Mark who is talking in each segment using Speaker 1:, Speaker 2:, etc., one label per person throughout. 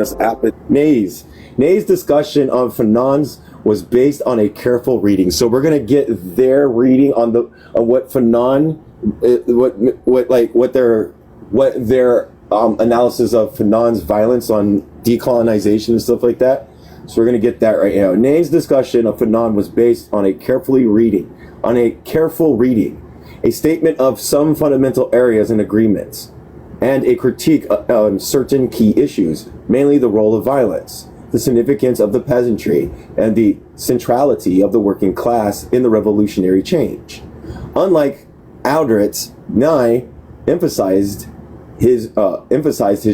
Speaker 1: this app. Ney's discussion of Fanon's was based on a careful reading. So we're gonna get their reading on what Fanon, what their analysis of Fanon's violence on decolonization and stuff like that. So we're gonna get that right now. Ney's discussion of Fanon was based on a careful reading, a statement of some fundamental areas and agreements, and a critique on certain key issues, mainly the role of violence, the significance of the peasantry, and the centrality of the working class in the revolutionary change. Unlike Aldrich, Ney emphasized his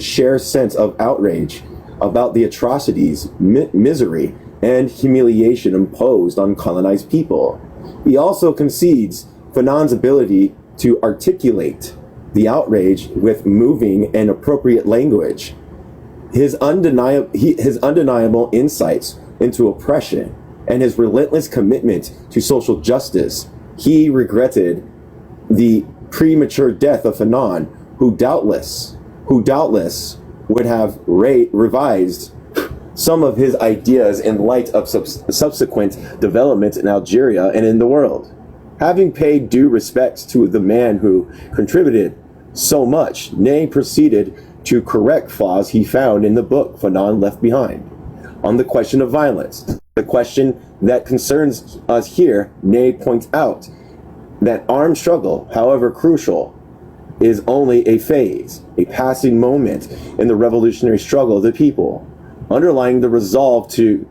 Speaker 1: shared sense of outrage about the atrocities, misery, and humiliation imposed on colonized people. He also concedes Fanon's ability to articulate the outrage with moving and appropriate language. His undeniable insights into oppression and his relentless commitment to social justice. He regretted the premature death of Fanon, who doubtless would have revised some of his ideas in light of subsequent developments in Algeria and in the world. Having paid due respects to the man who contributed so much, Ney proceeded to correct flaws he found in the book Fanon left behind. On the question of violence, the question that concerns us here, Ney points out that armed struggle, however crucial, is only a phase, a passing moment in the revolutionary struggle of the people, underlining the resolve to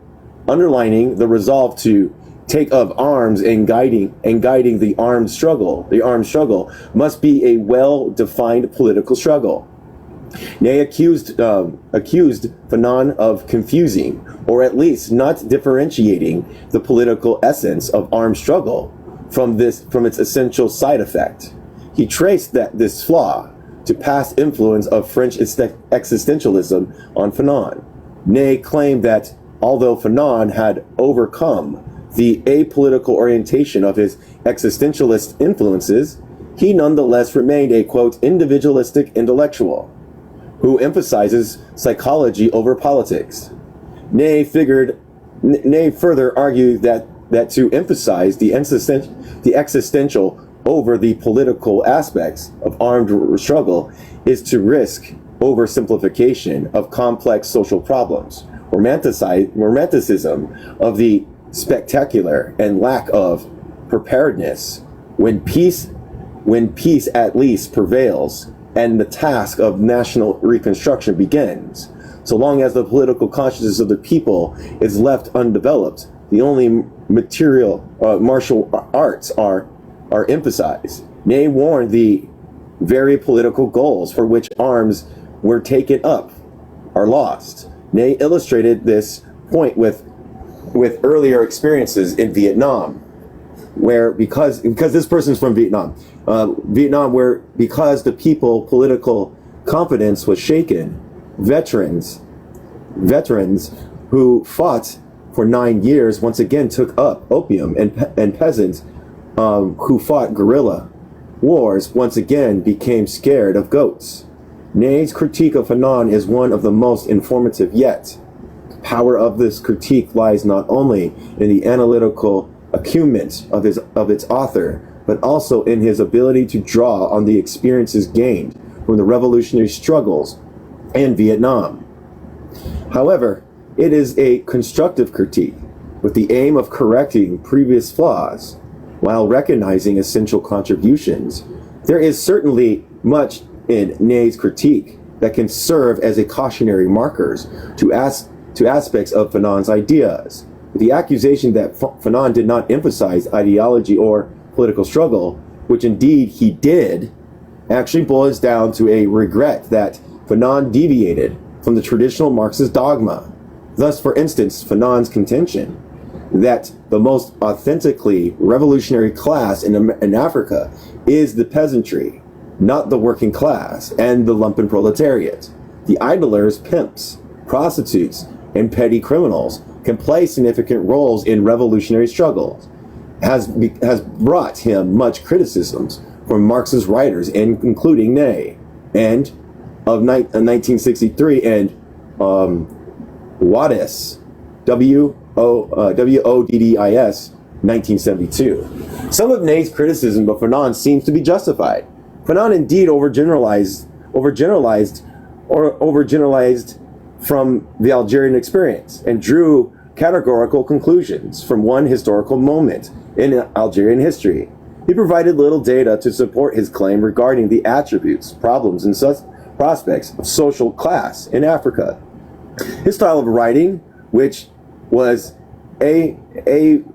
Speaker 1: take up arms and guiding the armed struggle. The armed struggle must be a well-defined political struggle. Ney accused Fanon of confusing, or at least not differentiating, the political essence of armed struggle from its essential side effect. He traced this flaw to past influence of French existentialism on Fanon. Ney claimed that although Fanon had overcome the apolitical orientation of his existentialist influences, he nonetheless remained a, quote, individualistic intellectual who emphasizes psychology over politics. Ney further argued that to emphasize the existential over the political aspects of armed struggle is to risk oversimplification of complex social problems, romanticism of the spectacular, and lack of preparedness when peace at least prevails and the task of national reconstruction begins. So long as the political consciousness of the people is left undeveloped, the only material martial arts are emphasized. Ney warned the very political goals for which arms were taken up are lost. Ney illustrated this point with earlier experiences in Vietnam, where because this person's from Vietnam, where because the people political confidence was shaken, veterans who fought for 9 years once again took up opium, and peasants who fought guerrilla wars once again became scared of goats. Ney's critique of Fanon is one of the most informative yet. The power of this critique lies not only in the analytical acumen of its author, but also in his ability to draw on the experiences gained from the revolutionary struggles in Vietnam. However, it is a constructive critique with the aim of correcting previous flaws while recognizing essential contributions. There is certainly much in Ney's critique that can serve as a cautionary markers to aspects of Fanon's ideas. The accusation that Fanon did not emphasize ideology or political struggle, which indeed he did, actually boils down to a regret that Fanon deviated from the traditional Marxist dogma. Thus, for instance, Fanon's contention that the most authentically revolutionary class in Africa is the peasantry, not the working class and the lumpen proletariat. The idlers, pimps, prostitutes, and petty criminals can play significant roles in revolutionary struggles, has brought him much criticisms from Marxist writers, including Ney, and of 1963 and Woddis, Woddis, 1972. Some of Ney's criticism of Fanon seems to be justified. Fanon indeed overgeneralized from the Algerian experience and drew categorical conclusions from one historical moment in Algerian history. He provided little data to support his claim regarding the attributes, problems, and prospects of social class in Africa. His style of writing, which was amorphistic.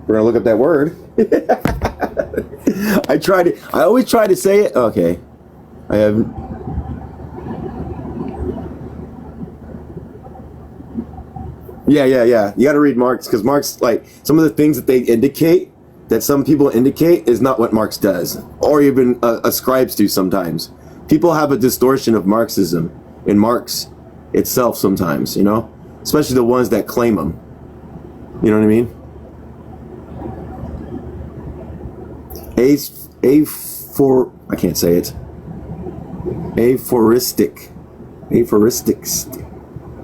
Speaker 1: We're gonna look up that word. I always try to say it. Okay. I have. Yeah. You got to read Marx, because Marx, like, some of the things that they indicate, that some people indicate, is not what Marx does, or even ascribes to sometimes. People have a distortion of Marxism in Marx itself sometimes, you know? Especially the ones that claim them. You know what I mean? I can't say it. Aphoristics.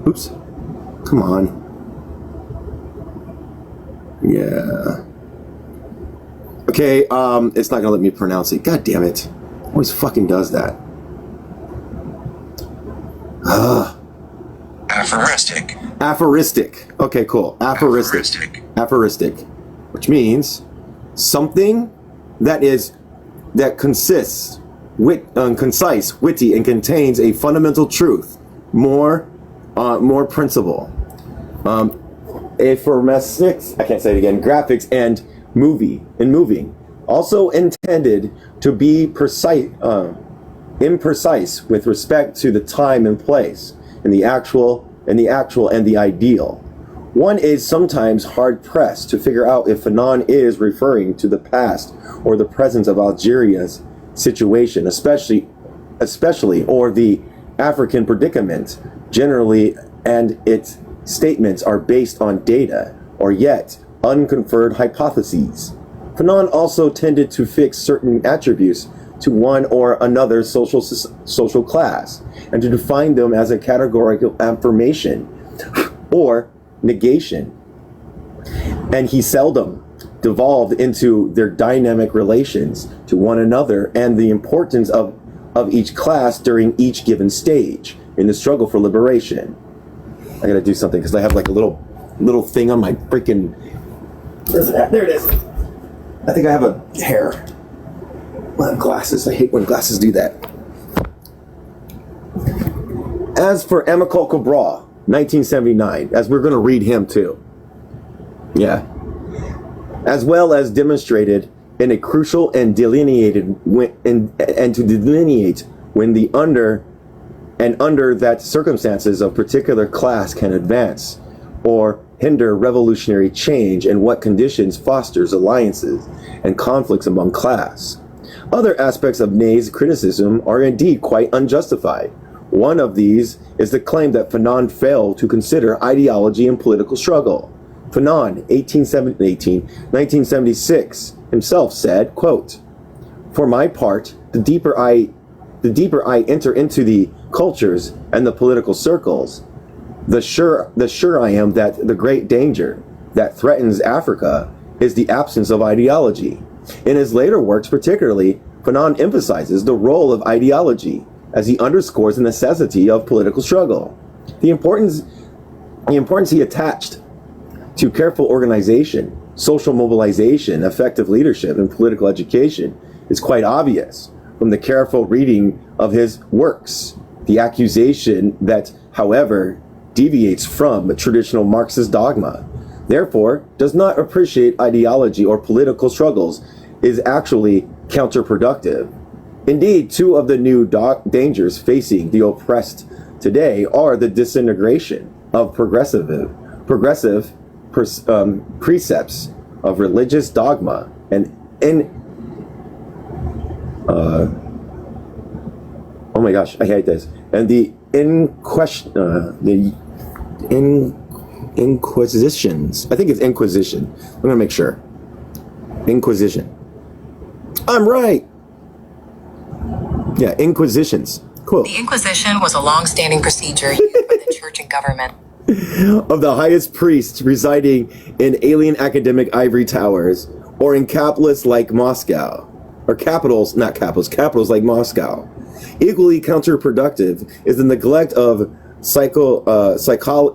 Speaker 1: Oops. Come on. Yeah. Okay, it's not gonna let me pronounce it. God damn it. Always fucking does that. Aphoristic. Okay, cool. Aphoristic. Which means something that consists, concise, witty, and contains a fundamental truth, more principle. Aphoristic, I can't say it again. Graphics and moving, also intended to be imprecise with respect to the time and place, and the actual and the ideal. One is sometimes hard-pressed to figure out if Fanon is referring to the past or the present of Algeria's situation, especially or the African predicament generally, and its statements are based on data or yet unconfirmed hypotheses. Fanon also tended to fix certain attributes to one or another social class and to define them as a categorical affirmation or negation, and he seldom devolved into their dynamic relations to one another and the importance of each class during each given stage in the struggle for liberation. I gotta do something because I have like a little thing on my freaking. Where's it at? There it is. I think I have a hair. I have glasses. I hate when glasses do that. As for Amilcar Cabral, 1979, as we're going to read him too. Yeah. As well as demonstrated in a crucial and delineated and to delineate when the under that circumstances of particular class can advance or hinder revolutionary change and what conditions fosters alliances and conflicts among class. Other aspects of Ney's criticism are indeed quite unjustified. One of these is the claim that Fanon failed to consider ideology in political struggle. Fanon, 1976, himself said, quote, "For my part, the deeper I enter into the cultures and the political circles, the sure I am that the great danger that threatens Africa is the absence of ideology." In his later works particularly, Fanon emphasizes the role of ideology as he underscores the necessity of political struggle. The importance he attached to careful organization, social mobilization, effective leadership, and political education is quite obvious from the careful reading of his works. The accusation that, however, deviates from traditional Marxist dogma, therefore does not appreciate ideology or political struggles, is actually counterproductive. Indeed, two of the new dangers facing the oppressed today are the disintegration of progressive precepts of religious dogma and oh my gosh, I hate this, and the inquisitions. I think it's inquisition. I'm gonna make sure. Inquisition. I'm right. Yeah, inquisitions Quote,
Speaker 2: "The Inquisition was a long-standing procedure used by the church and government
Speaker 1: of the highest priests residing in alien academic ivory towers or in capitals like Moscow, or capitals, not capitals, capitals like Moscow. Equally counterproductive is the neglect of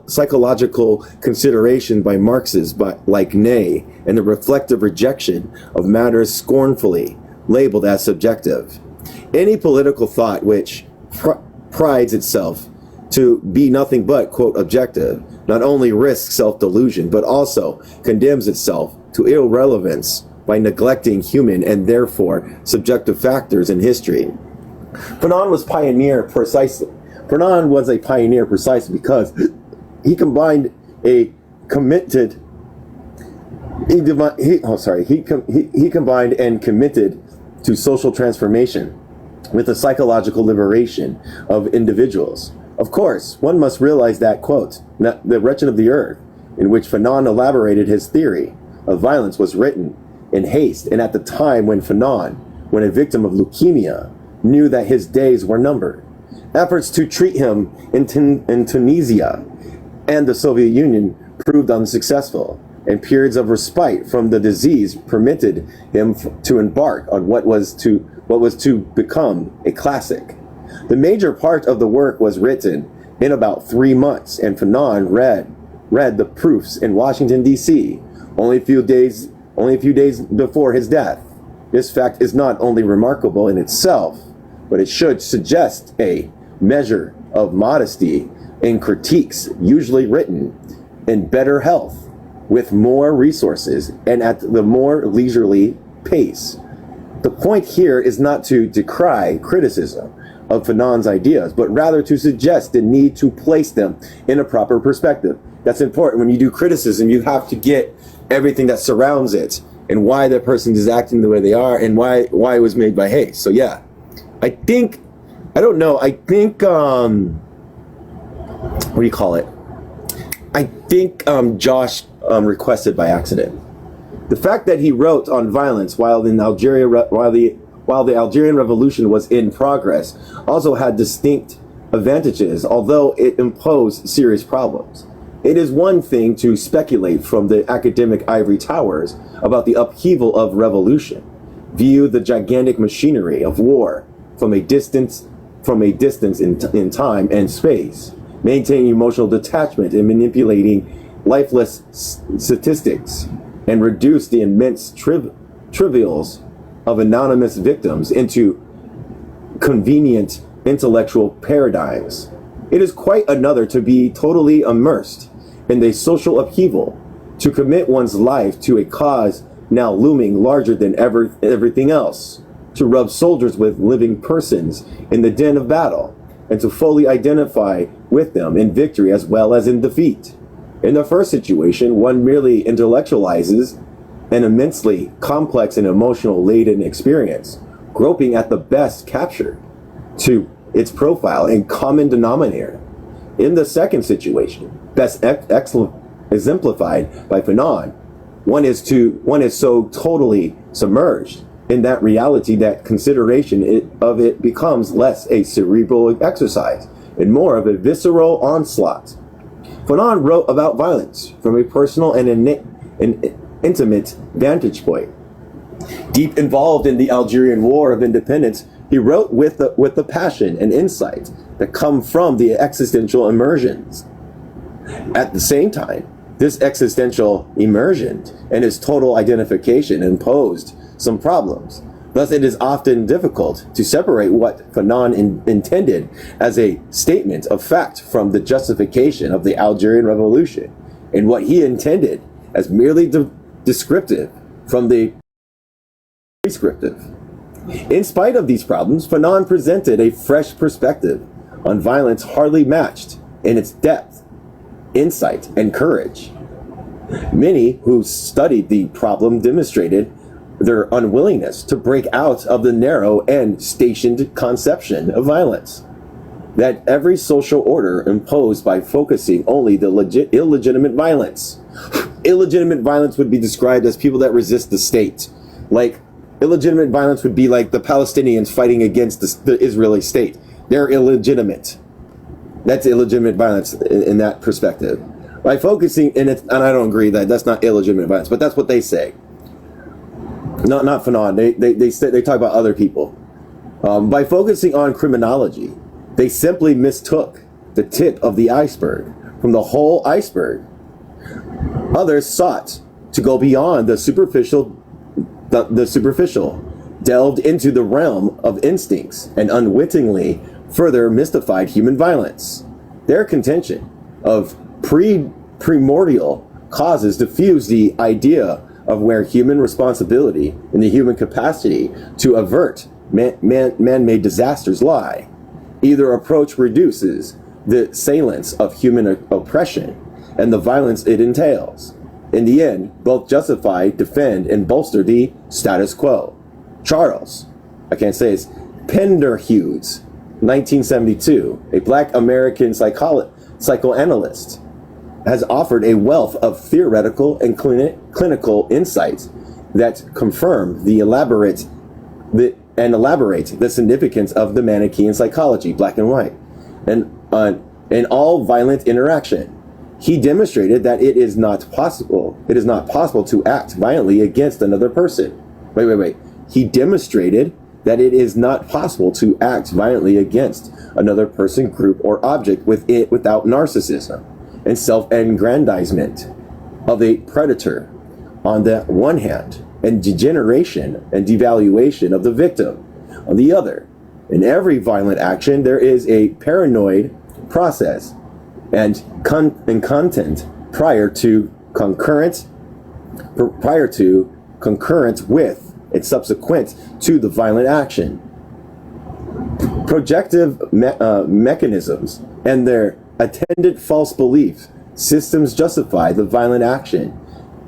Speaker 1: psychological consideration by Marxists like Ney and the reflective rejection of matters scornfully labeled as subjective. Any political thought which prides itself to be nothing but, quote, objective, not only risks self-delusion, but also condemns itself to irrelevance by neglecting human and therefore subjective factors in history. Fanon was a pioneer precisely because he combined he combined and committed to social transformation with the psychological liberation of individuals. Of course, one must realize that, quote, The Wretched of the Earth, in which Fanon elaborated his theory of violence, was written in haste and at the time when Fanon, when a victim of leukemia, knew that his days were numbered. Efforts to treat him in Tunisia and the Soviet Union proved unsuccessful, and periods of respite from the disease permitted him to embark on what was to become a classic. The major part of the work was written in about 3 months, and Fanon read the proofs in Washington, D.C. only a few days before his death. This fact is not only remarkable in itself, but it should suggest a measure of modesty in critiques usually written in better health, with more resources, and at the more leisurely pace. The point here is not to decry criticism of Fanon's ideas, but rather to suggest the need to place them in a proper perspective. That's important. When you do criticism, you have to get everything that surrounds it and why that person is acting the way they are and why it was made by haste. So yeah, I think what do you call it? I think Josh requested by accident. The fact that he wrote on violence while the Algerian Revolution was in progress also had distinct advantages, although it imposed serious problems. It is one thing to speculate from the academic ivory towers about the upheaval of revolution, view the gigantic machinery of war from a distance in time and space, maintain emotional detachment in manipulating lifeless statistics, and reduce the immense trivials of anonymous victims into convenient intellectual paradigms. It is quite another to be totally immersed in the social upheaval, to commit one's life to a cause now looming larger than everything else, to rub soldiers with living persons in the din of battle, and to fully identify with them in victory as well as in defeat. In the first situation, one merely intellectualizes an immensely complex and emotional laden experience, groping at the best captured to its profile and common denominator. In the second situation, best exemplified by Fanon, one is so totally submerged in that reality that consideration of it becomes less a cerebral exercise and more of a visceral onslaught. Fanon wrote about violence from a personal and intimate vantage point. Deep involved in the Algerian War of Independence, he wrote with the passion and insight that come from the existential immersions. At the same time, this existential immersion and his total identification imposed some problems. Thus, it is often difficult to separate what Fanon intended as a statement of fact from the justification of the Algerian Revolution, and what he intended as merely descriptive from the prescriptive. In spite of these problems, Fanon presented a fresh perspective on violence hardly matched in its depth, insight, and courage. Many who studied the problem demonstrated their unwillingness to break out of the narrow and stationed conception of violence that every social order imposed by focusing only the illegitimate violence. Illegitimate violence would be described as people that resist the state. Like, illegitimate violence would be like the Palestinians fighting against the Israeli state. They're illegitimate. That's illegitimate violence in that perspective. By focusing, and I don't agree that that's not illegitimate violence, but that's what they say. Not Fanon. They talk about other people. By focusing on criminology, they simply mistook the tip of the iceberg from the whole iceberg. Others sought to go beyond the superficial, delved into the realm of instincts, and unwittingly further mystified human violence. Their contention of primordial causes diffuse the idea of where human responsibility and the human capacity to avert man-made disasters lie. Either approach reduces the salience of human oppression and the violence it entails. In the end, both justify, defend, and bolster the status quo. Charles, I can't say it's Penderhughes, 1972, a black American psychoanalyst, has offered a wealth of theoretical and clinical insights that confirm elaborate the significance of the Manichaean psychology, black and white, and in all violent interaction. He demonstrated that it is not possible to act violently against another person. Wait. He demonstrated that it is not possible to act violently against another person, group, or object without narcissism and self-aggrandizement of a predator on the one hand, and degeneration and devaluation of the victim on the other. In every violent action, there is a paranoid process and content prior to concurrent with and subsequent to the violent action. Projective mechanisms and their attendant false belief systems justify the violent action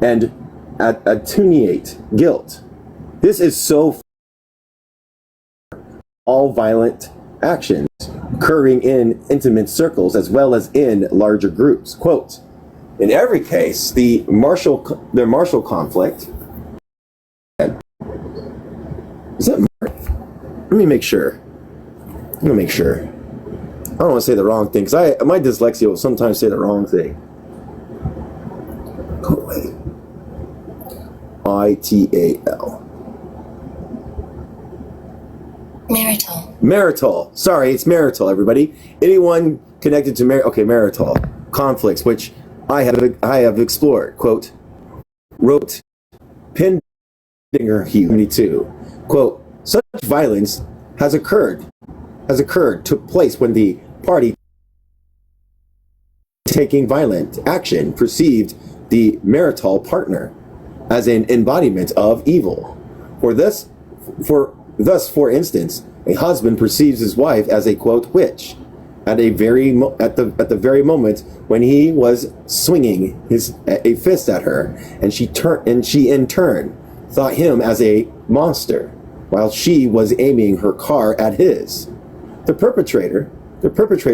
Speaker 1: and attenuate guilt. This is so all violent actions occurring in intimate circles as well as in larger groups. Quote, in every case, the martial conflict. Is that Mark? Let me make sure. I'm gonna make sure. I don't want to say the wrong thing because my dyslexia will sometimes say the wrong thing. Oh wait. ITAL. Marital. Sorry, it's marital, everybody. Anyone connected to marital conflicts, which I have explored. Quote, wrote Pendinger Hugh 72. Quote, such violence took place when the party taking violent action perceived the marital partner as an embodiment of evil. For instance, a husband perceives his wife as a quote witch at the very moment when he was swinging a fist at her, and she in turn thought him as a monster while she was aiming her car at his. The perpetrator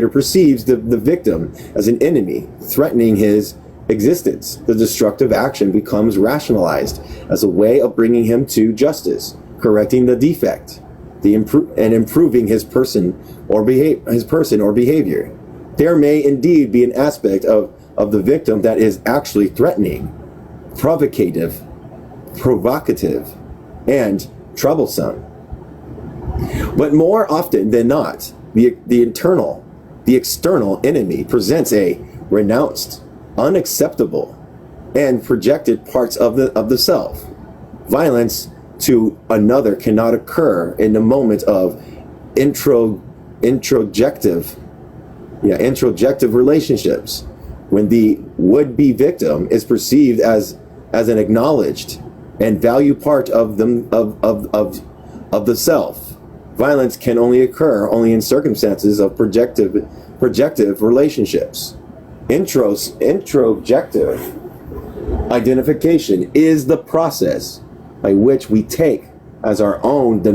Speaker 1: perceives the victim as an enemy threatening his existence. The destructive action becomes rationalized as a way of bringing him to justice, correcting the defect, and improving his person or behavior. There may indeed be an aspect of the victim that is actually threatening, provocative, and troublesome. But more often than not, the external enemy presents a renounced, unacceptable, and projected parts of the self. Violence to another cannot occur in the moment of introjective relationships, when the would-be victim is perceived as an acknowledged and valued part of the self. Violence can only occur in circumstances of projective relationships. Introjective identification is the process by which we take as our own the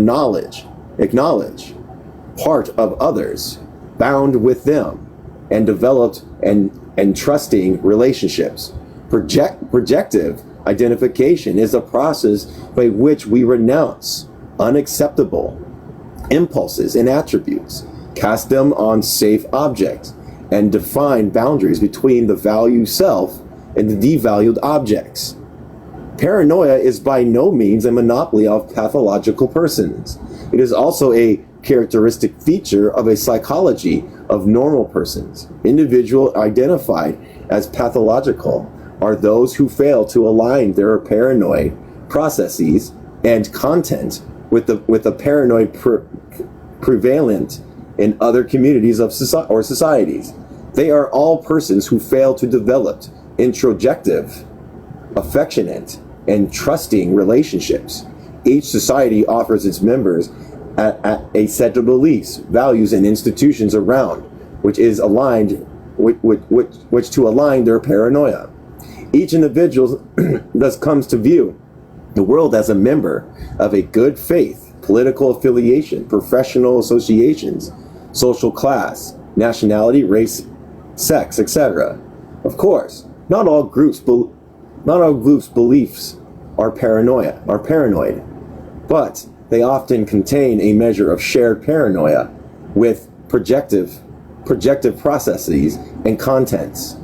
Speaker 1: acknowledge part of others, bound with them, and developed and trusting relationships. Projective identification is a process by which we renounce unacceptable impulses and attributes, cast them on safe objects, and define boundaries between the value self and the devalued objects. Paranoia is by no means a monopoly of pathological persons. It is also a characteristic feature of a psychology of normal persons. Individuals identified as pathological are those who fail to align their paranoid processes and content with the paranoid prevalent in other communities of societies. They are all persons who fail to develop introjective, affectionate, and trusting relationships. Each society offers its members a set of beliefs, values, and institutions around which is aligned, which to align their paranoia. Each individual thus comes to view the world as a member of a good faith, political affiliation, professional associations, social class, nationality, race, sex, etc. Of course, not all groups' beliefs are paranoid, but they often contain a measure of shared paranoia with projective processes and contents.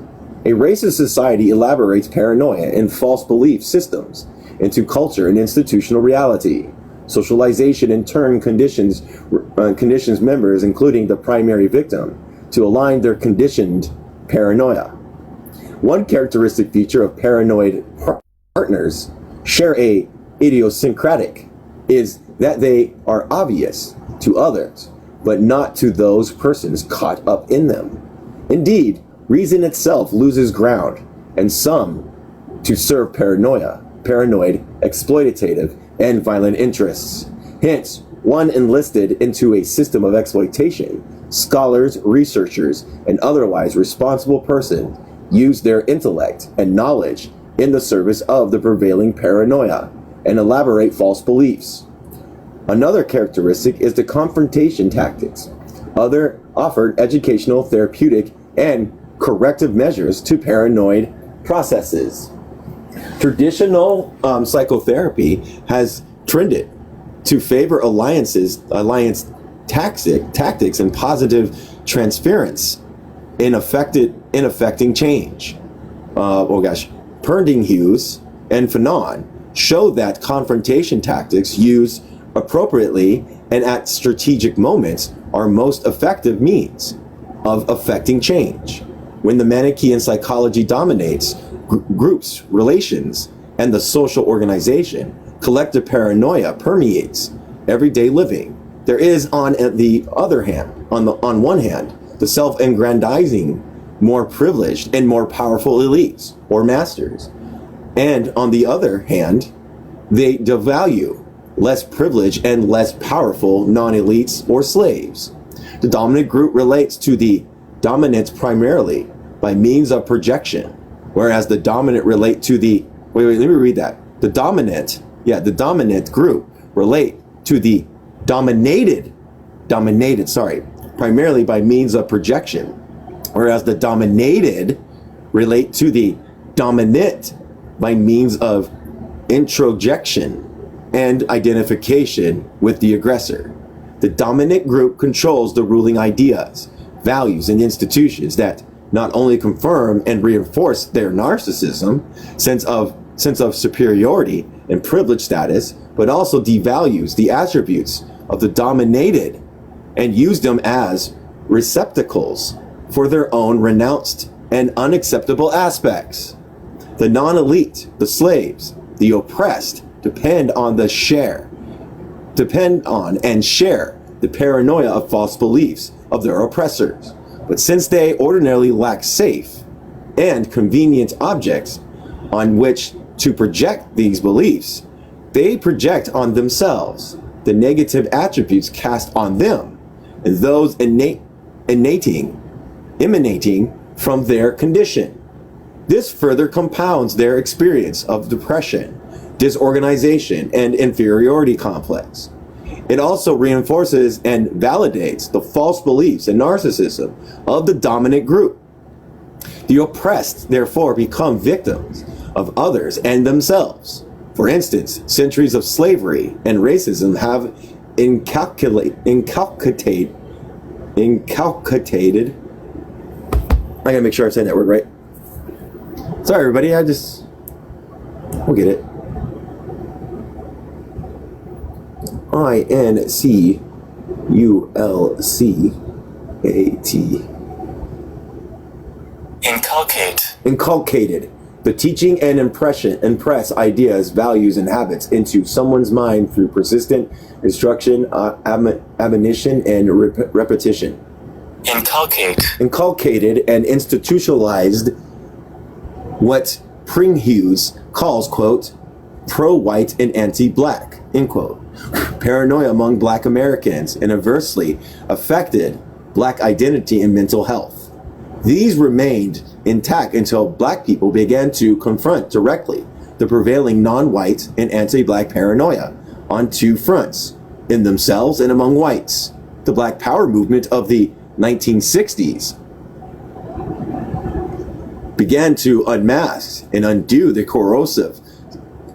Speaker 1: A racist society elaborates paranoia and false belief systems into culture and institutional reality. Socialization in turn conditions members, including the primary victim, to align their conditioned paranoia. One characteristic feature of paranoid partners share a idiosyncratic is that they are obvious to others, but not to those persons caught up in them. Indeed, reason itself loses ground, and some to serve paranoid, exploitative, and violent interests. Hence, one enlisted into a system of exploitation. Scholars, researchers, and otherwise responsible persons use their intellect and knowledge in the service of the prevailing paranoia and elaborate false beliefs. Another characteristic is the confrontation tactics. Other offered educational, therapeutic, and corrective measures to paranoid processes. Traditional psychotherapy has trended to favor alliance tactics and positive transference in affecting change. Perntinghus and Fanon show that confrontation tactics used appropriately and at strategic moments are most effective means of affecting change. When the Manichaean psychology dominates groups, relations, and the social organization, collective paranoia permeates everyday living. There is, on the other hand, on one hand, the self-aggrandizing, more privileged and more powerful elites or masters, and on the other hand, they devalue less privileged and less powerful non-elites or slaves. The dominant group relates to the dominant primarily by means of projection, whereas the dominant relate to the let me read that. The dominant group relate to the dominated, primarily by means of projection, whereas the dominated relate to the dominant by means of introjection and identification with the aggressor. The dominant group controls the ruling ideas, values, and institutions that not only confirm and reinforce their narcissism, sense of superiority and privileged status, but also devalues the attributes of the dominated and use them as receptacles for their own renounced and unacceptable aspects. The non-elite, the slaves, the oppressed depend on and share the paranoia of false beliefs of their oppressors. But since they ordinarily lack safe and convenient objects on which to project these beliefs, they project on themselves the negative attributes cast on them and those emanating from their condition. This further compounds their experience of depression, disorganization, and inferiority complex. It also reinforces and validates the false beliefs and narcissism of the dominant group. The oppressed, therefore, become victims of others and themselves. For instance, centuries of slavery and racism have inculcated inculcated. I gotta make sure I say that word right. Sorry, everybody. We'll get it. INCULCAT. Inculcated. The teaching and impress ideas, values, and habits into someone's mind through persistent instruction, admonition, and repetition. Inculcated and institutionalized what Pringhughes calls, quote, pro-white and anti-black, end quote. Paranoia among Black Americans and adversely affected Black identity and mental health. These remained intact until Black people began to confront directly the prevailing non-white and anti-Black paranoia on two fronts, in themselves and among whites. The Black Power movement of the 1960s began to unmask and undo the corrosive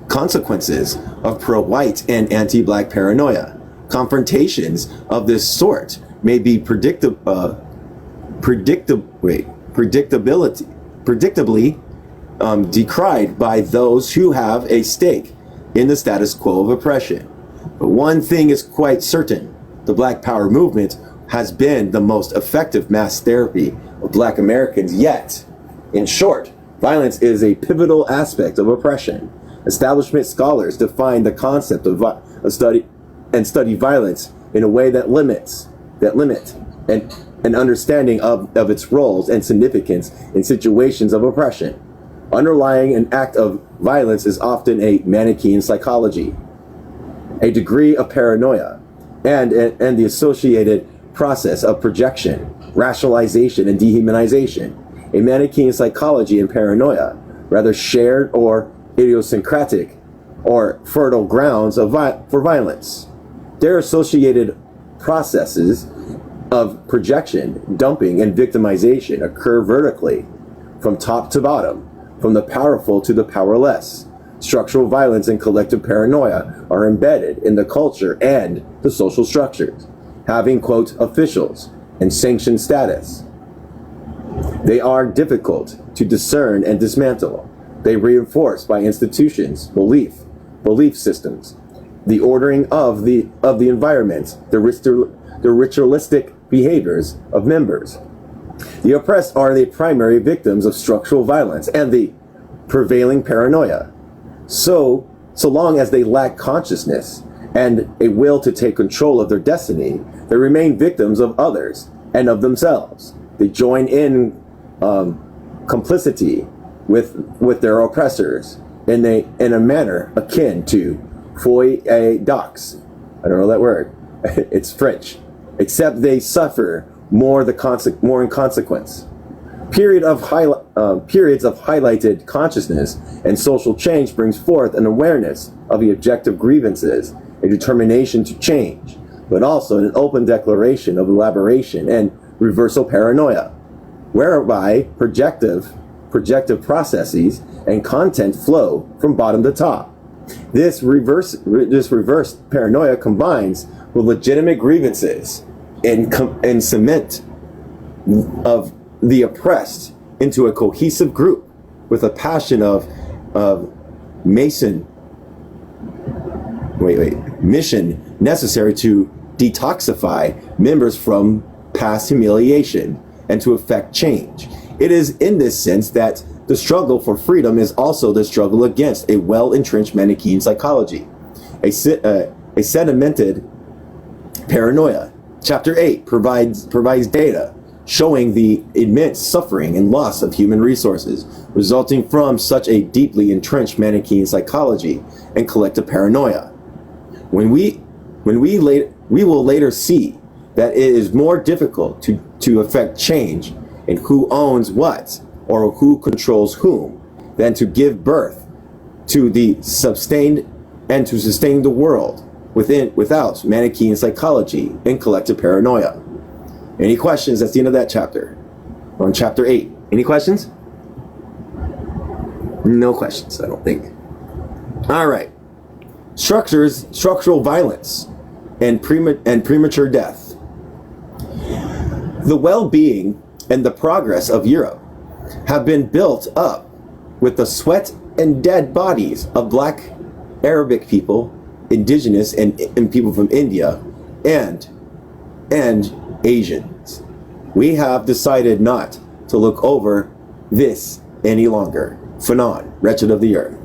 Speaker 1: consequences of pro-white and anti-Black paranoia. Confrontations of this sort may be predictably decried by those who have a stake in the status quo of oppression. But one thing is quite certain: the Black Power movement has been the most effective mass therapy of Black Americans yet. In short, violence is a pivotal aspect of oppression. Establishment scholars define the concept of study violence in a way that limit an understanding of its roles and significance in situations of oppression. Underlying an act of violence is often a Manichaean psychology, a degree of paranoia, and the associated process of projection, rationalization, and dehumanization. A Manichaean psychology and paranoia, rather shared or idiosyncratic or fertile grounds for violence. Their associated processes of projection, dumping, and victimization occur vertically, from top to bottom, from the powerful to the powerless. Structural violence and collective paranoia are embedded in the culture and the social structures, having, quote, officials and sanctioned status. They are difficult to discern and dismantle. They reinforced by institutions, belief systems, the ordering of the environment, the ritualistic behaviors of members. The oppressed are the primary victims of structural violence and the prevailing paranoia. So long as they lack consciousness and a will to take control of their destiny, they remain victims of others and of themselves. They join in complicity with their oppressors in a manner akin to foi et dox. I don't know that word. It's French. Except they suffer more in consequence. Periods of highlighted consciousness and social change brings forth an awareness of the objective grievances, a determination to change, but also an open declaration of elaboration and reversal paranoia, whereby projective processes and content flow from bottom to top. This reverse paranoia combines with legitimate grievances and cement of the oppressed into a cohesive group with a passion of mission necessary to detoxify members from past humiliation and to effect change. It is in this sense that the struggle for freedom is also the struggle against a well-entrenched Manichaean psychology, a sedimented paranoia. Chapter 8 provides data showing the immense suffering and loss of human resources resulting from such a deeply entrenched Manichaean psychology and collective paranoia. We will later see that it is more difficult to effect change in who owns what or who controls whom than to give birth to the sustain the world without Manichaean psychology and collective paranoia. Any questions? That's the end of that chapter. We're on chapter 8. Any questions? No questions, I don't think. All right. Structural violence and premature death. The well-being and the progress of Europe have been built up with the sweat and dead bodies of black Arabic people, indigenous and people from India, and Asians. We have decided not to look over this any longer. Fanon, Wretched of the Earth.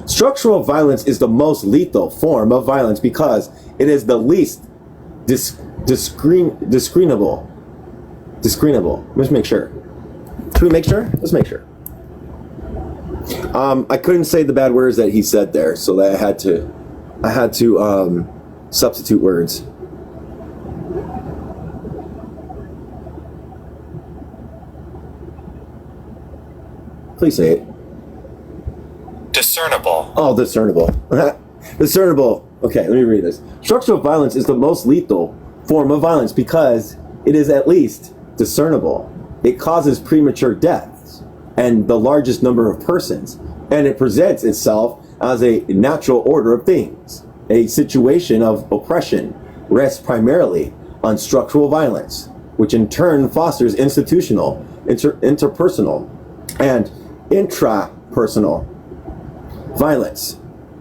Speaker 1: Structural violence is the most lethal form of violence because it is the least discernible. Let's make sure. Should we make sure? Let's make sure. I couldn't say the bad words that he said there, so that I had to substitute words. Please say it.
Speaker 3: Discernible.
Speaker 1: Oh, discernible. Discernible. Okay, let me read this. Structural violence is the most lethal form of violence because it is at least discernible. It causes premature deaths and the largest number of persons, and it presents itself as a natural order of things. A situation of oppression rests primarily on structural violence, which in turn fosters institutional, interpersonal, and intrapersonal violence.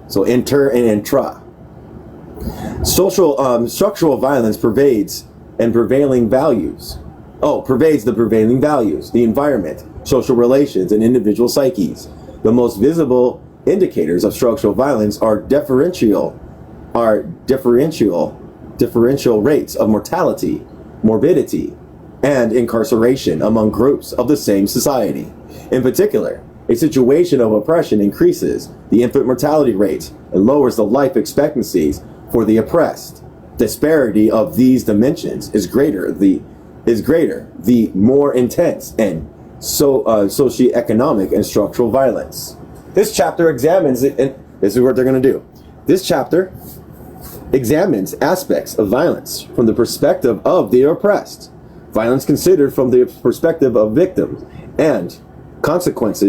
Speaker 1: So inter and intra. Structural violence pervades the prevailing values, the environment, social relations, and individual psyches. The most visible indicators of structural violence are differential rates of mortality, morbidity, and incarceration among groups of the same society. In particular, a situation of oppression increases the infant mortality rate and lowers the life expectancies for the oppressed. Disparity of these dimensions is greater the more intense and socioeconomic and structural violence. This chapter examines it, and this is what they're going to do. This chapter examines aspects of violence from the perspective of the oppressed, violence considered from the perspective of victims, and consequence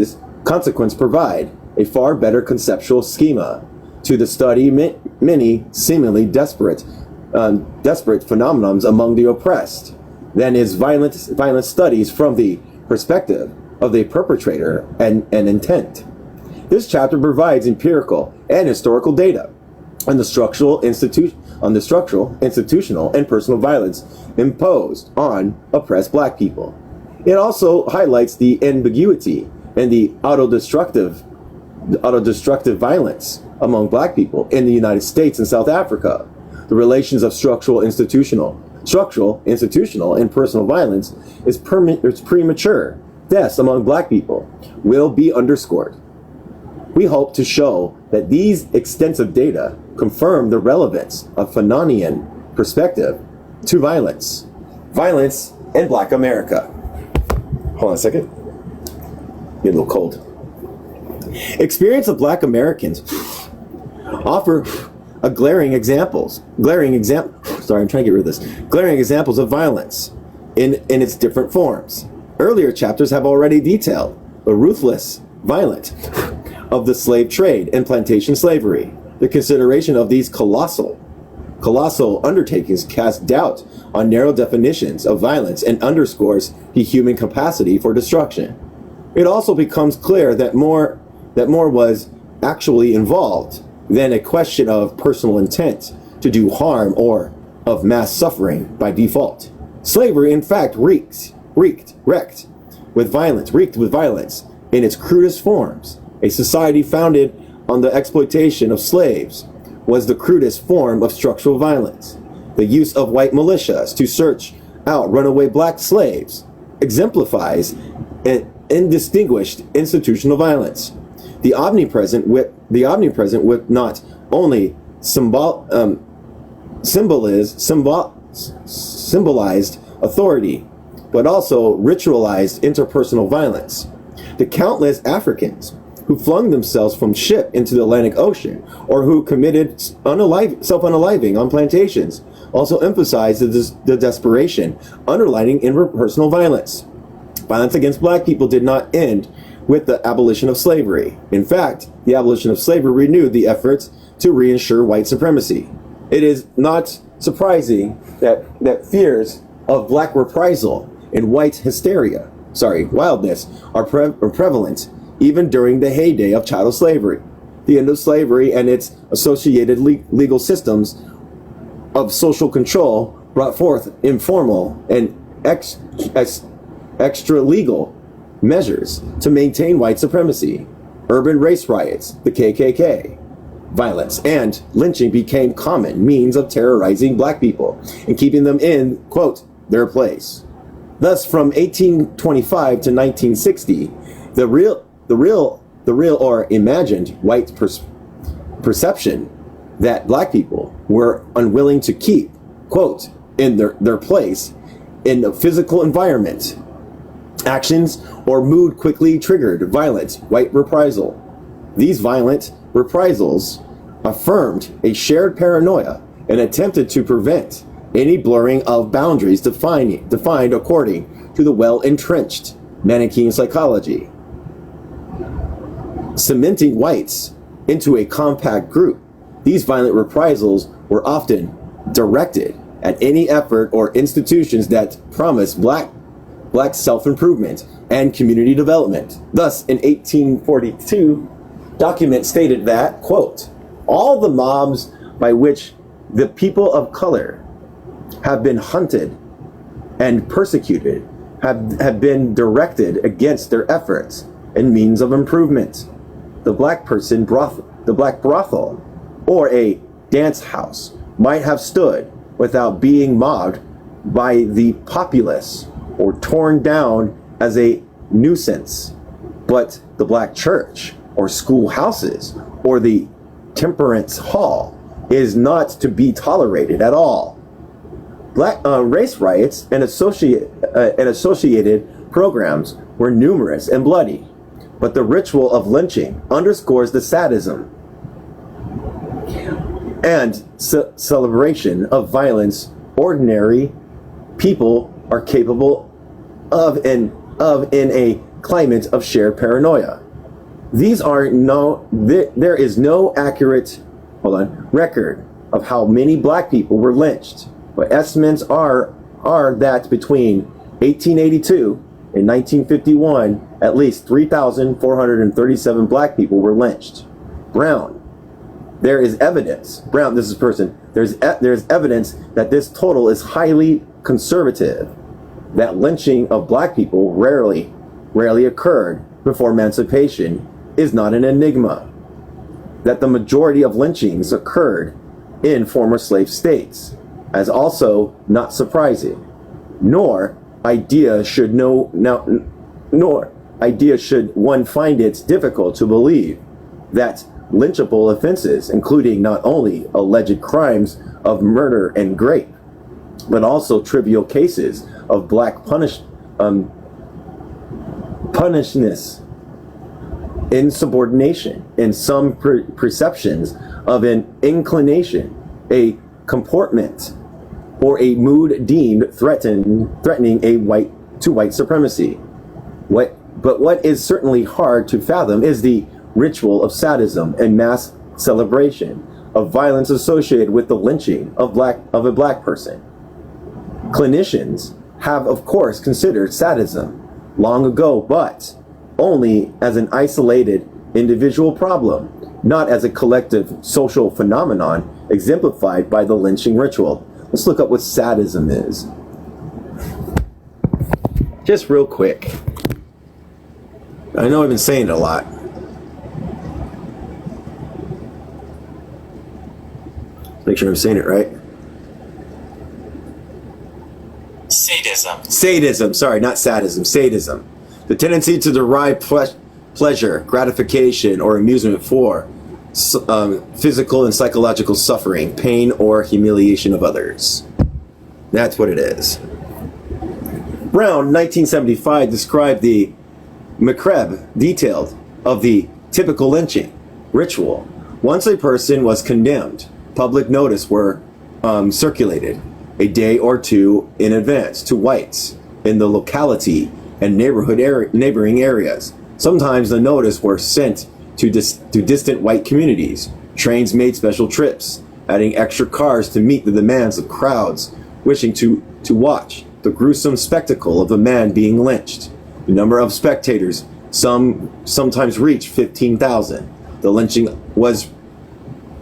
Speaker 1: provide a far better conceptual schema to the study many seemingly desperate phenomenons among the oppressed than is violent studies from the perspective of the perpetrator and intent. This chapter provides empirical and historical data on the structural, institutional, and personal violence imposed on oppressed black people. It also highlights the ambiguity and the autodestructive violence among black people in the United States and South Africa. The relations of structural, institutional, and personal violence is premature deaths among black people will be underscored. We hope to show that these extensive data confirm the relevance of Fanonian perspective to violence in Black America. Hold on a second. Get a little cold. Experience of Black Americans offer glaring examples of violence in its different forms. Earlier chapters have already detailed the ruthless violence of the slave trade and plantation slavery. The consideration of these colossal undertakings casts doubt on narrow definitions of violence and underscores the human capacity for destruction. It also becomes clear that more was actually involved than a question of personal intent to do harm or of mass suffering by default. Slavery, in fact, wreaked with violence in its crudest forms. A society founded on the exploitation of slaves was the crudest form of structural violence. The use of white militias to search out runaway black slaves exemplifies an indistinguished institutional violence. The omnipresent with not only symbolized authority, but also ritualized interpersonal violence. The countless Africans who flung themselves from ship into the Atlantic Ocean or who committed self-unaliving on plantations also emphasized the desperation underlining interpersonal violence. Violence against black people did not end with the abolition of slavery. In fact, the abolition of slavery renewed the efforts to reinsure white supremacy. It is not surprising that fears of black reprisal and white wildness are prevalent even during the heyday of chattel slavery. The end of slavery and its associated legal systems of social control brought forth informal and extra legal measures to maintain white supremacy. Urban race riots, the KKK, violence, and lynching became common means of terrorizing black people and keeping them in, quote, their place. Thus, from 1825 to 1960, the real or imagined white perception that black people were unwilling to keep, quote, in their place in the physical environment, actions or mood quickly triggered violent white reprisal. These violent reprisals affirmed a shared paranoia and attempted to prevent any blurring of boundaries defined according to the well-entrenched Manichaean psychology. Cementing whites into a compact group, these violent reprisals were often directed at any effort or institutions that promised black self-improvement and community development. Thus, in 1842, document stated that, quote, all the mobs by which the people of color have been hunted and persecuted have been directed against their efforts and means of improvement. The black brothel, or a dance house might have stood without being mobbed by the populace or torn down as a nuisance. But the black church or schoolhouses or the temperance hall is not to be tolerated at all. Black race riots and associated programs were numerous and bloody, but the ritual of lynching underscores the sadism and celebration of violence ordinary people are capable of in a climate of shared paranoia. There is no accurate record of how many black people were lynched, but estimates are that between 1882 and 1951, at least 3,437 black people were lynched. Brown, there is evidence. Brown, this is person. There's evidence that this total is highly conservative. That lynching of black people rarely occurred before emancipation is not an enigma. That the majority of lynchings occurred in former slave states, as also not surprising. Nor should one find it difficult to believe that lynchable offenses, including not only alleged crimes of murder and rape, but also trivial cases of black punishedness, insubordination, and some perceptions of an inclination, a comportment, or a mood deemed threatening to white supremacy. But what is certainly hard to fathom is the ritual of sadism and mass celebration of violence associated with the lynching of a black person. Clinicians have, of course, considered sadism long ago, but only as an isolated individual problem, not as a collective social phenomenon exemplified by the lynching ritual. Let's look up what sadism is. Just real quick. I know I've been saying it a lot. Make sure I'm saying it right. Sadism, sorry, not sadism, sadism. The tendency to derive pleasure, gratification, or amusement for physical and psychological suffering, pain, or humiliation of others. That's what it is. Brown, 1975, described the macabre detail of the typical lynching ritual. Once a person was condemned, public notice were circulated a day or two in advance to whites in the locality and neighboring areas. Sometimes the notice were sent to distant white communities. Trains made special trips, adding extra cars to meet the demands of crowds wishing to watch the gruesome spectacle of a man being lynched. The number of spectators sometimes reached 15,000. The lynching was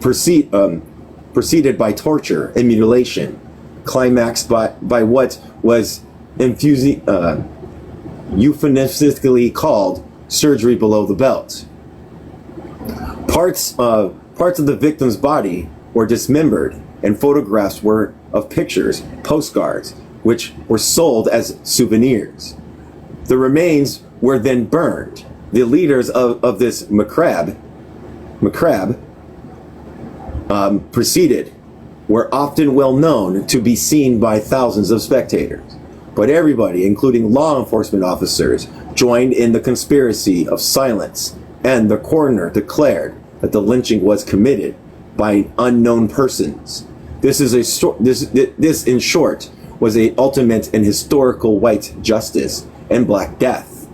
Speaker 1: preceded by torture and mutilation, climaxed by what was euphemistically called surgery below the belt. Parts of the victim's body were dismembered, and photographs were of pictures, postcards, which were sold as souvenirs. The remains were then burned. The leaders of this macabre proceeded were often well known to be seen by thousands of spectators. But everybody, including law enforcement officers, joined in the conspiracy of silence, and the coroner declared that the lynching was committed by unknown persons. This in short was a ultimate and historical white justice and Black Death.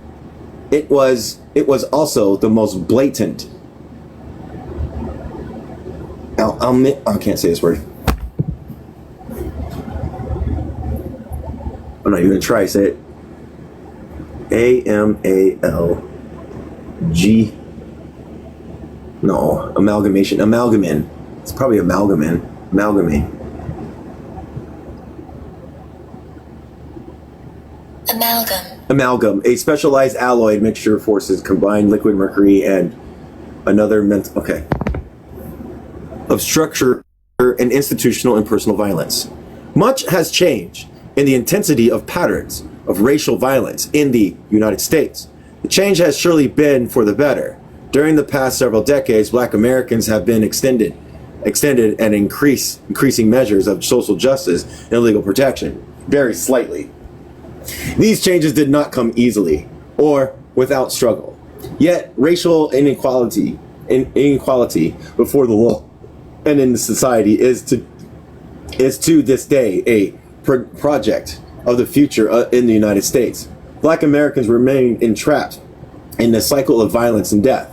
Speaker 1: It was also the most blatant. I can't say this word. I'm not even gonna try to say it. AMALG. No, amalgamation. Amalgamin. It's probably amalgamate. Amalgam, a specialized alloy mixture of forces combined liquid mercury and another of structure and institutional and personal violence. Much has changed in the intensity of patterns of racial violence in the United States. The change has surely been for the better. During the past several decades, Black Americans have been extended and increasing measures of social justice and legal protection, very slightly. These changes did not come easily or without struggle. Yet racial inequality before the law and in the society is to this day a project of the future in the United States. Black Americans remain entrapped in the cycle of violence and death.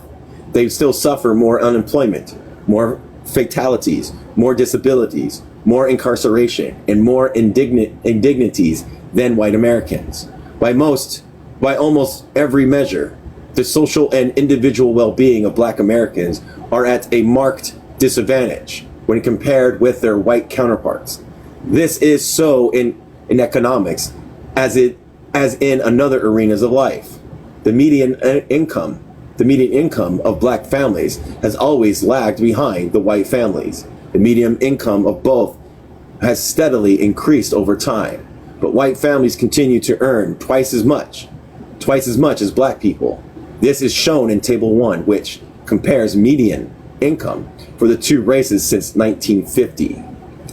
Speaker 1: They still suffer more unemployment, more fatalities, more disabilities, more incarceration, and more indignities than white Americans. By almost every measure, the social and individual well-being of Black Americans are at a marked disadvantage when compared with their white counterparts. This is so in economics as in other arenas of life. The median income of Black families has always lagged behind the white families. The median income of both has steadily increased over time, but white families continue to earn twice as much as Black people. This is shown in Table 1, which compares median income for the two races since 1950.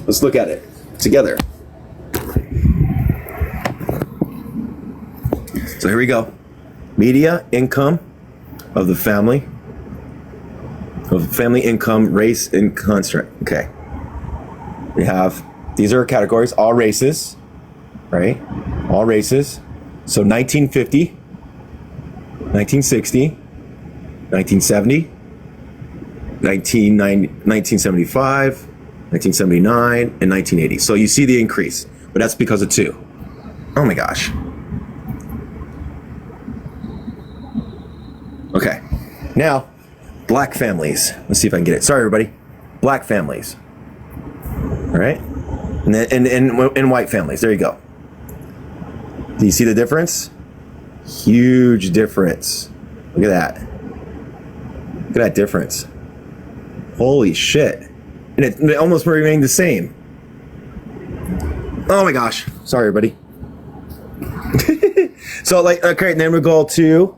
Speaker 1: Let's look at it together. So here we go. Media income of the family income, race, and construct. Okay. We have, these are categories, all races, right? All races. So 1950, 1960, 1970, 1975, 1979, and 1980. So you see the increase, but that's because of two. Oh my gosh. Okay, now, Black families. Let's see if I can get it. Sorry, everybody. Black families. All right? And white families. There you go. Do you see the difference? Huge difference. Look at that. Look at that difference. Holy shit. And it almost remained the same. Oh my gosh. Sorry, everybody. So, okay, then we go to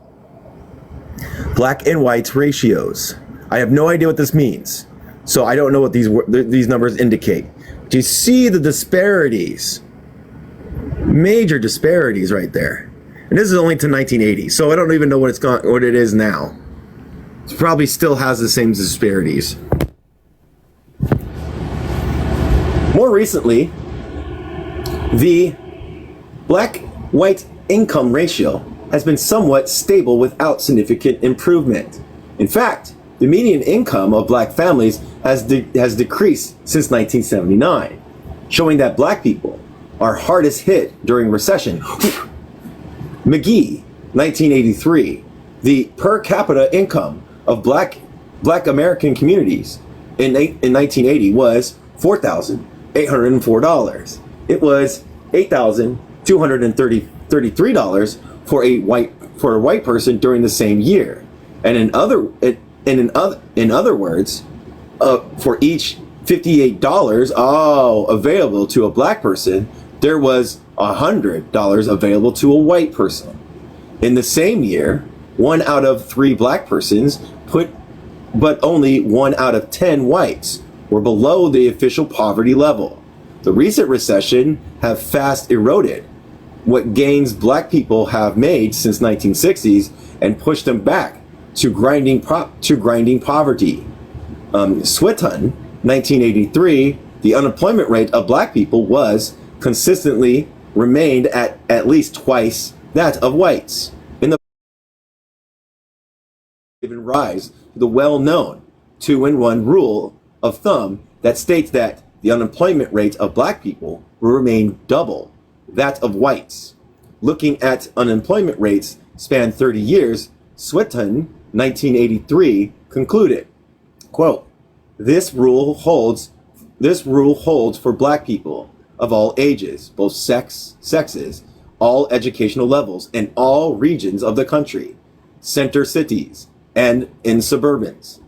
Speaker 1: Black and white ratios. I have no idea what this means, so I don't know what these numbers indicate. Do you see the disparities? Major disparities right there. And this is only to 1980, so I don't even know what it is now. It probably still has the same disparities. More recently, the Black-white income ratio has been somewhat stable without significant improvement. In fact, the median income of Black families has decreased since 1979, showing that Black people are hardest hit during recession. McGee, 1983, the per capita income of black American communities in 1980 was $4,804. It was $8,233 for a white person during the same year. And in other words, for each $58 available to a black person, there was $100 available to a white person. In the same year, 1 out of 3 black persons but only 1 out of 10 whites were below the official poverty level. The recent recession have fast eroded what gains black people have made since 1960s and pushed them back to grinding poverty. Swinton, 1983, the unemployment rate of black people was consistently remained at least twice that of whites. In the given rise to the well-known 2-in-1 rule of thumb that states that the unemployment rate of black people will remain double that of whites. Looking at unemployment rates span 30 years, Swinton, 1983, concluded, quote, This rule holds for black people of all ages, both sexes, all educational levels, and all regions of the country, center cities, and in suburbans.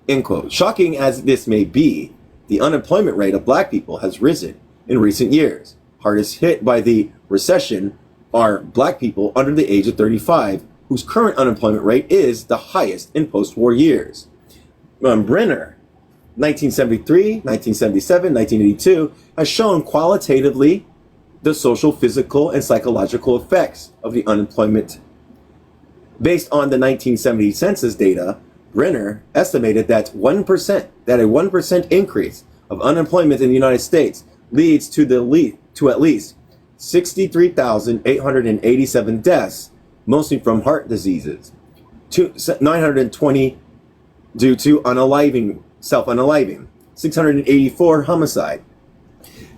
Speaker 1: End quote. Shocking as this may be, the unemployment rate of black people has risen in recent years. Hardest hit by the recession are black people under the age of 35, whose current unemployment rate is the highest in post-war years. Brenner, 1973, 1977, 1982, has shown qualitatively the social, physical, and psychological effects of the unemployment. Based on the 1970 census data, Brenner estimated that a 1% increase of unemployment in the United States leads to at least 63,887 deaths, mostly from heart diseases, 920 due to self-unaliving, 684 homicide,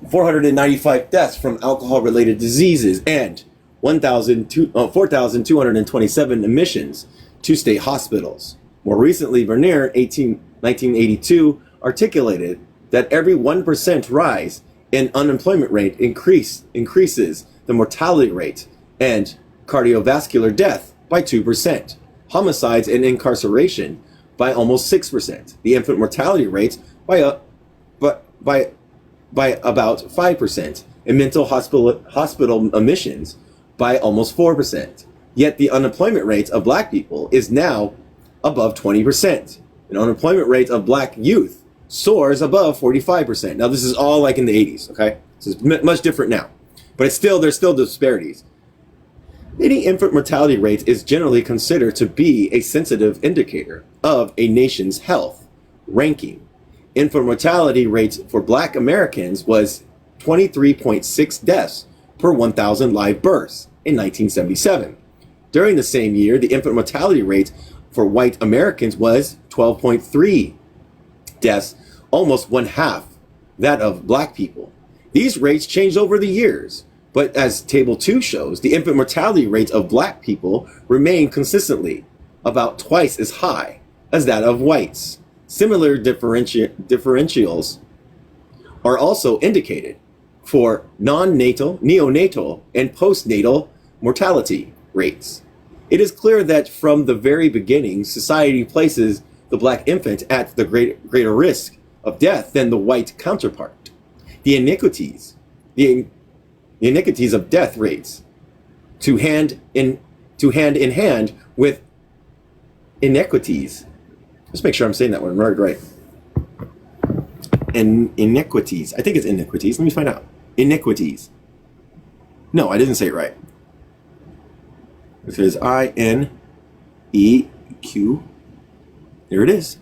Speaker 1: 495 deaths from alcohol-related diseases, and 4,227 admissions to state hospitals. More recently, Bernier, 1982, articulated that every 1% rise in unemployment rate increases the mortality rate and cardiovascular death by 2%, homicides and incarceration by almost 6%, the infant mortality rate by about 5%, and mental hospital admissions by almost 4%. Yet the unemployment rate of black people is now above 20%. The unemployment rate of black youth soars above 45%. Now this is all like in the 80s, okay? So it's much different now. But there's still disparities. The infant mortality rate is generally considered to be a sensitive indicator of a nation's health ranking. Infant mortality rate for black Americans was 23.6 deaths per 1,000 live births in 1977. During the same year, the infant mortality rate for white Americans was 12.3 deaths, almost one half that of black people. These rates changed over the years, but as Table 2 shows, the infant mortality rate of black people remained consistently about twice as high as that of whites. Similar differentials are also indicated for neonatal, and postnatal mortality rates. It is clear that from the very beginning, society places the black infant at the greater risk of death than the white counterpart. The iniquities of death rates to hand in hand with inequities. Let's make sure I'm saying that one right. And iniquities. I think it's iniquities. Let me find out. Iniquities. No, I didn't say it right. It says INEQ. There it is.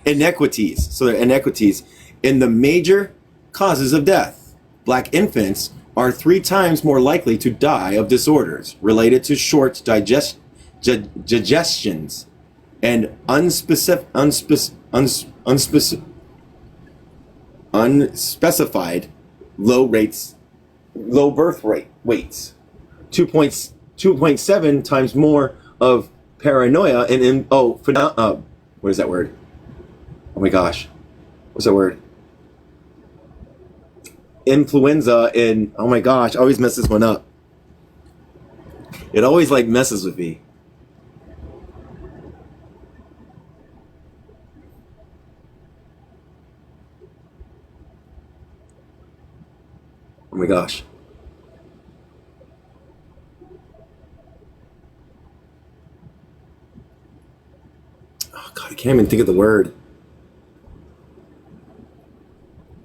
Speaker 1: Inequities. So there are inequities in the major causes of death. Black infants are 3 times more likely to die of disorders related to short digestions unspecified low birth weights, 2.7 times more of paranoia and what is that word? Oh my gosh, what's that word? Influenza and oh my gosh, I always mess this one up. It always like messes with me. Oh my gosh. Oh God, I can't even think of the word.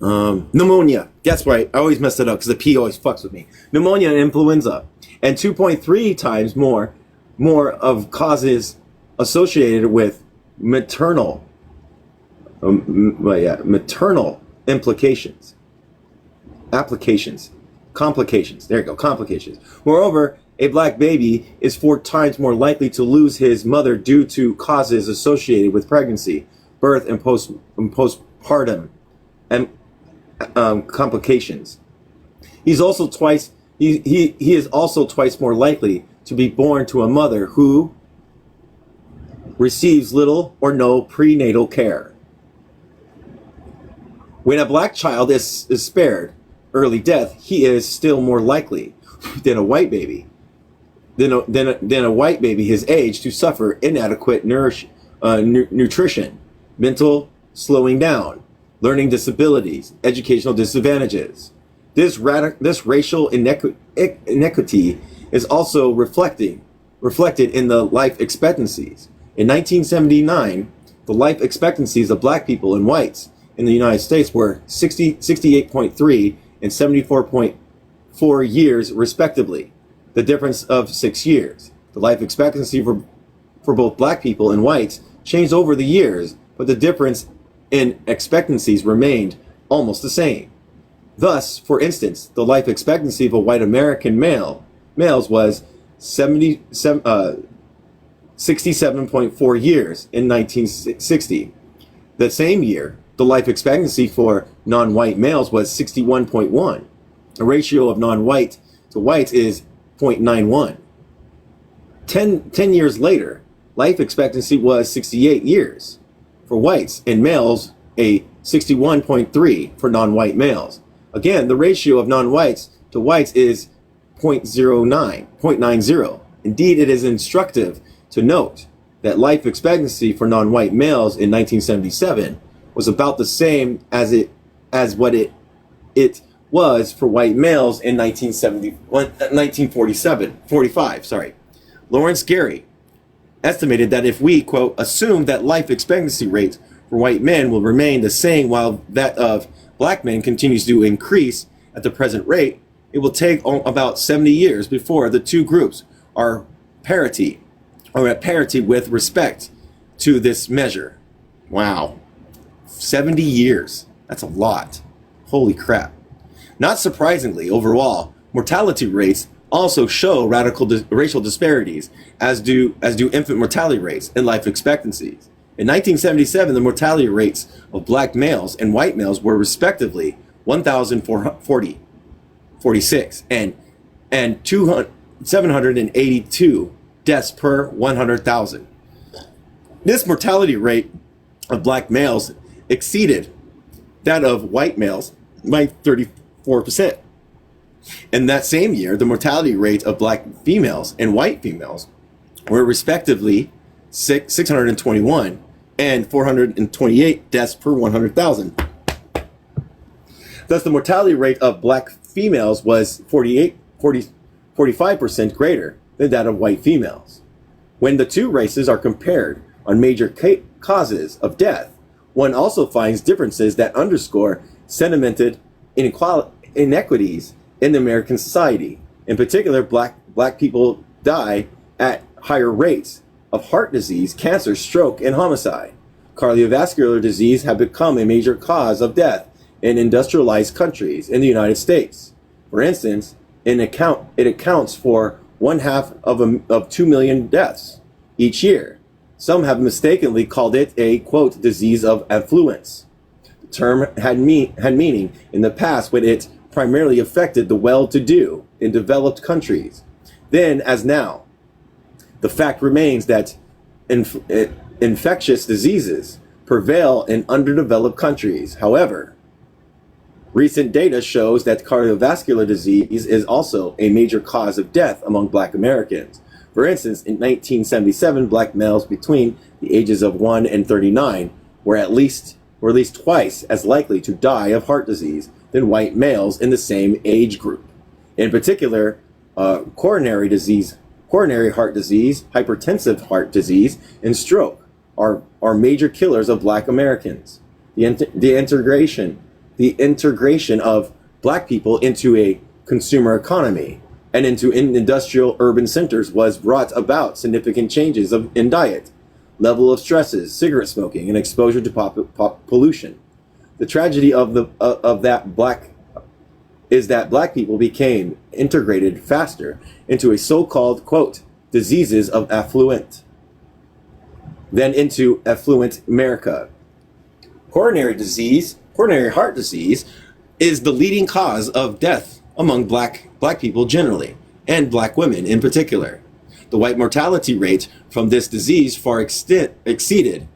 Speaker 1: Pneumonia. That's right. I always mess it up because the P always fucks with me. Pneumonia and influenza. And 2.3 times more of causes associated with maternal complications. There you go, complications. Moreover, a black baby is 4 times more likely to lose his mother due to causes associated with pregnancy, birth, and postpartum and complications. He is also twice more likely to be born to a mother who receives little or no prenatal care. When a black child is spared early death, he is still more likely than a white baby his age to suffer inadequate nutrition, mental slowing down, learning disabilities, educational disadvantages. This racial inequity is also reflected in the life expectancies. In 1979, the life expectancies of black people and whites in the United States were 68.3 and 74.4 years respectively, the difference of 6 years. The life expectancy for both black people and whites changed over the years, but the difference in expectancies remained almost the same. Thus, for instance, the life expectancy of a white American males was 67.4 years in 1960. The same year, the life expectancy for non-white males was 61.1. The ratio of non-white to whites is 0.91. 10 years later, life expectancy was 68 years for whites and males, a 61.3 for non-white males. Again, the ratio of non-whites to whites is 0.90. Indeed, it is instructive to note that life expectancy for non-white males in 1977 was about the same as what it was for white males in 1945. Lawrence Gary estimated that if we, quote, assume that life expectancy rates for white men will remain the same while that of black men continues to increase at the present rate, it will take about 70 years before the two groups are at parity with respect to this measure. Wow. 70 years. That's a lot. Holy crap. Not surprisingly, overall, mortality rates also show racial disparities, as do infant mortality rates and life expectancies. In 1977, the mortality rates of black males and white males were respectively 1,446 and 782 deaths per 100,000. This mortality rate of black males exceeded that of white males by 34%. In that same year, the mortality rate of black females and white females were respectively 621 and 428 deaths per 100,000. Thus, the mortality rate of black females was 45% greater than that of white females. When the two races are compared on major causes of death, one also finds differences that underscore sedimented inequities in the American society. In particular, black people die at higher rates of heart disease, cancer, stroke, and homicide. Cardiovascular disease have become a major cause of death in industrialized countries in the United States. For instance, it accounts for 1/2 of 2 million deaths each year. Some have mistakenly called it a, quote, disease of affluence. The term had meaning in the past when it primarily affected the well-to-do in developed countries. Then, as now, the fact remains that infectious diseases prevail in underdeveloped countries. However, recent data shows that cardiovascular disease is also a major cause of death among Black Americans. For instance, in 1977, Black males between the ages of 1 and 39 were at least twice as likely to die of heart disease than white males in the same age group. In particular, coronary heart disease, hypertensive heart disease, and stroke are major killers of Black Americans. The integration of Black people into a consumer economy and into industrial urban centers was brought about significant changes in diet, level of stresses, cigarette smoking, and exposure to pollution. The tragedy of that Black people became integrated faster into a so-called, quote, diseases of affluent than into affluent America. Coronary heart disease is the leading cause of death among black people generally, and Black women in particular. The white mortality rate from this disease far exceeded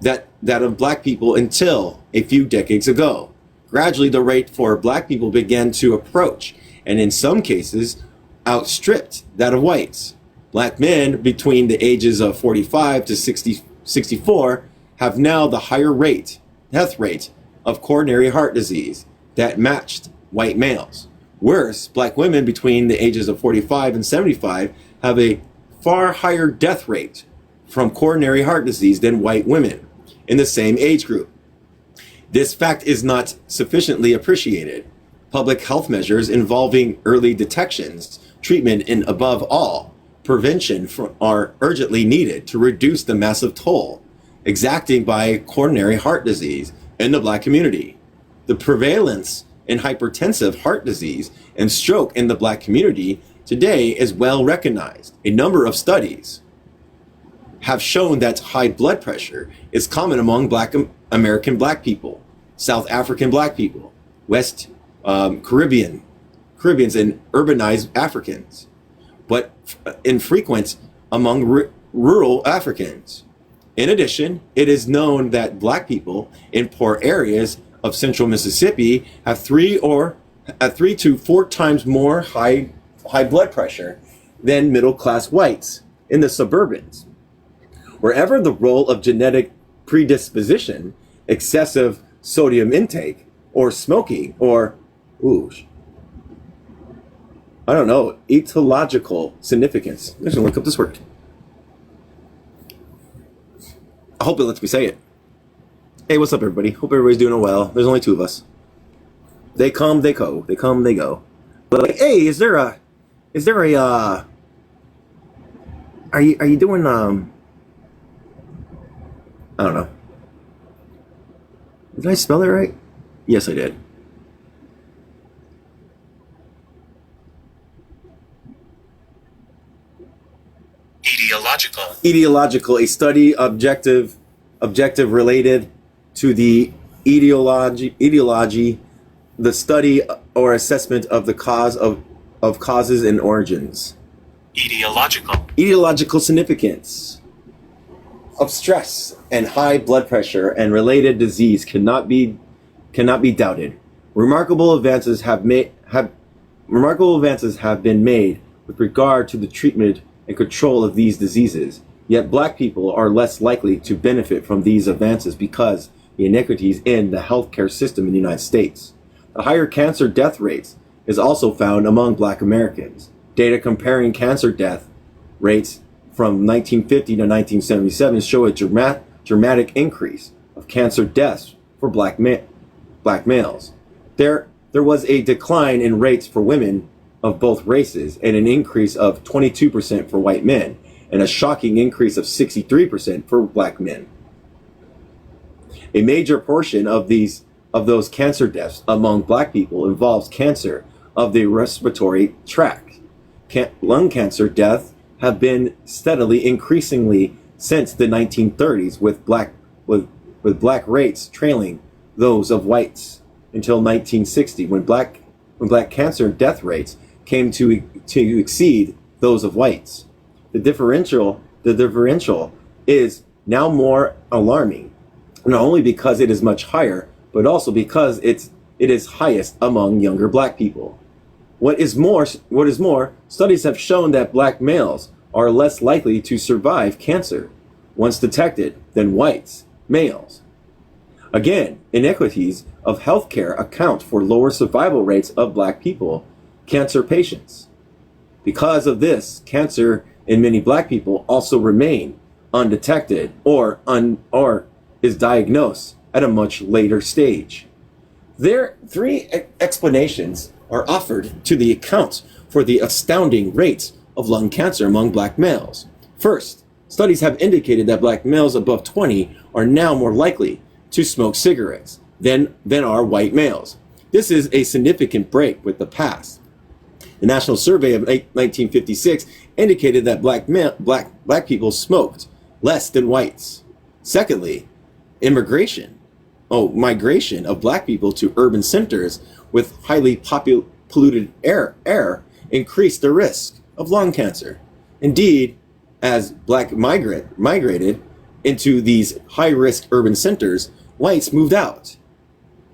Speaker 1: that of Black people until a few decades ago. Gradually, the rate for Black people began to approach, and in some cases, outstripped that of whites. Black men between the ages of 45 to 64 have now the higher death rate of coronary heart disease that matched white males. Worse, Black women between the ages of 45 and 75 have a far higher death rate from coronary heart disease than white women in the same age group. This fact is not sufficiently appreciated. Public health measures involving early detections, treatment, and above all, prevention are urgently needed to reduce the massive toll exacting by coronary heart disease in the Black community. The prevalence in hypertensive heart disease and stroke in the Black community today is well recognized. A number of studies have shown that high blood pressure is common among American Black people, South African Black people, West Caribbeans, and urbanized Africans, but infrequent among rural Africans. In addition, it is known that Black people in poor areas of central Mississippi have 3 to 4 times more high blood pressure than middle-class whites in the suburbans. Wherever the role of genetic predisposition, excessive sodium intake, or smoking, or etological significance. I'm just gonna look up this word. I hope it lets me say it. Hey, what's up, everybody? Hope everybody's doing well. There's only 2 of us. They come, they go. They come, they go. But like, hey, are you doing I don't know. Did I spell it right? Yes, I did. Etiological, a study objective related to the etiology, the study or assessment of the cause of causes and origins. Etiological significance of stress and high blood pressure and related disease cannot be doubted. Remarkable advances have been made with regard to the treatment and control of these diseases. Yet Black people are less likely to benefit from these advances because the inequities in the healthcare system in the United States. The higher cancer death rates is also found among Black Americans. Data comparing cancer death rates from 1950 to 1977 show a dramatic increase of cancer deaths for Black males. There was a decline in rates for women of both races and an increase of 22% for white men and a shocking increase of 63% for Black men. A major portion of those cancer deaths among Black people involves cancer of the respiratory tract. Lung cancer deaths have been steadily increasingly since the 1930s, with with black rates trailing those of whites until 1960, when black cancer death rates came to exceed those of whites. The differential is now more alarming, not only because it is much higher, but also because it is highest among younger black people. What is more, studies have shown that black males are less likely to survive cancer once detected than whites, males. Again, inequities of healthcare account for lower survival rates of black people, cancer patients. Because of this, cancer in many black people also remain undetected or is diagnosed at a much later stage. There, three explanations are offered to the accounts for the astounding rates of lung cancer among black males. First, studies have indicated that black males above 20 are now more likely to smoke cigarettes than are white males. This is a significant break with the past. The National Survey of 1956 indicated that black people smoked less than whites. Secondly, migration of black people to urban centers with highly polluted air increased the risk of lung cancer. Indeed, as black migrated into these high-risk urban centers, whites moved out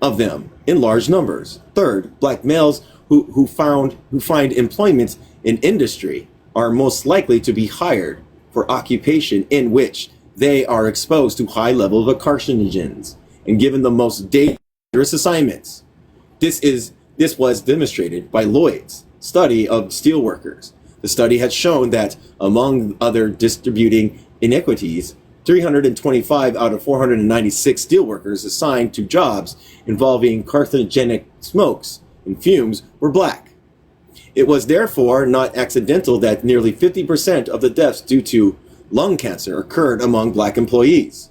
Speaker 1: of them in large numbers. Third, black males who find employment in industry are most likely to be hired for occupation in which they are exposed to high levels of carcinogens and given the most dangerous assignments. This was demonstrated by Lloyd's study of steelworkers. The study had shown that, among other distributing inequities, 325 out of 496 steelworkers assigned to jobs involving carcinogenic smokes and fumes were black. It was therefore not accidental that nearly 50% of the deaths due to lung cancer occurred among black employees.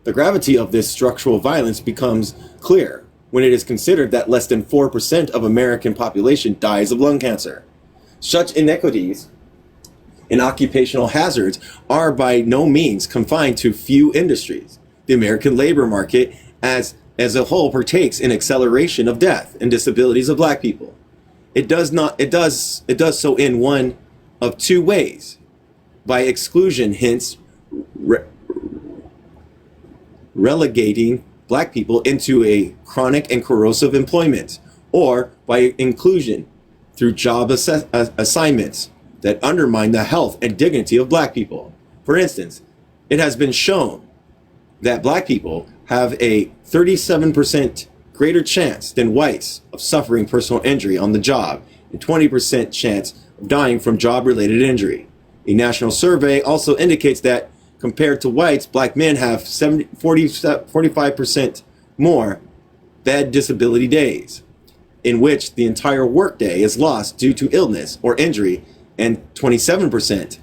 Speaker 1: The gravity of this structural violence becomes clear when it is considered that less than 4% of American population dies of lung cancer. Such inequities and occupational hazards are by no means confined to few industries. The American labor market as a whole partakes in acceleration of death and disabilities of black people. It does so in one of two ways: by exclusion, hence relegating black people into a chronic and corrosive employment, or by inclusion through job assignments that undermine the health and dignity of black people. For instance, it has been shown that black people have a 37% greater chance than whites of suffering personal injury on the job and 20% chance of dying from job-related injury. A national survey also indicates that compared to whites, black men have 45% more bad disability days, in which the entire workday is lost due to illness or injury, and 27%,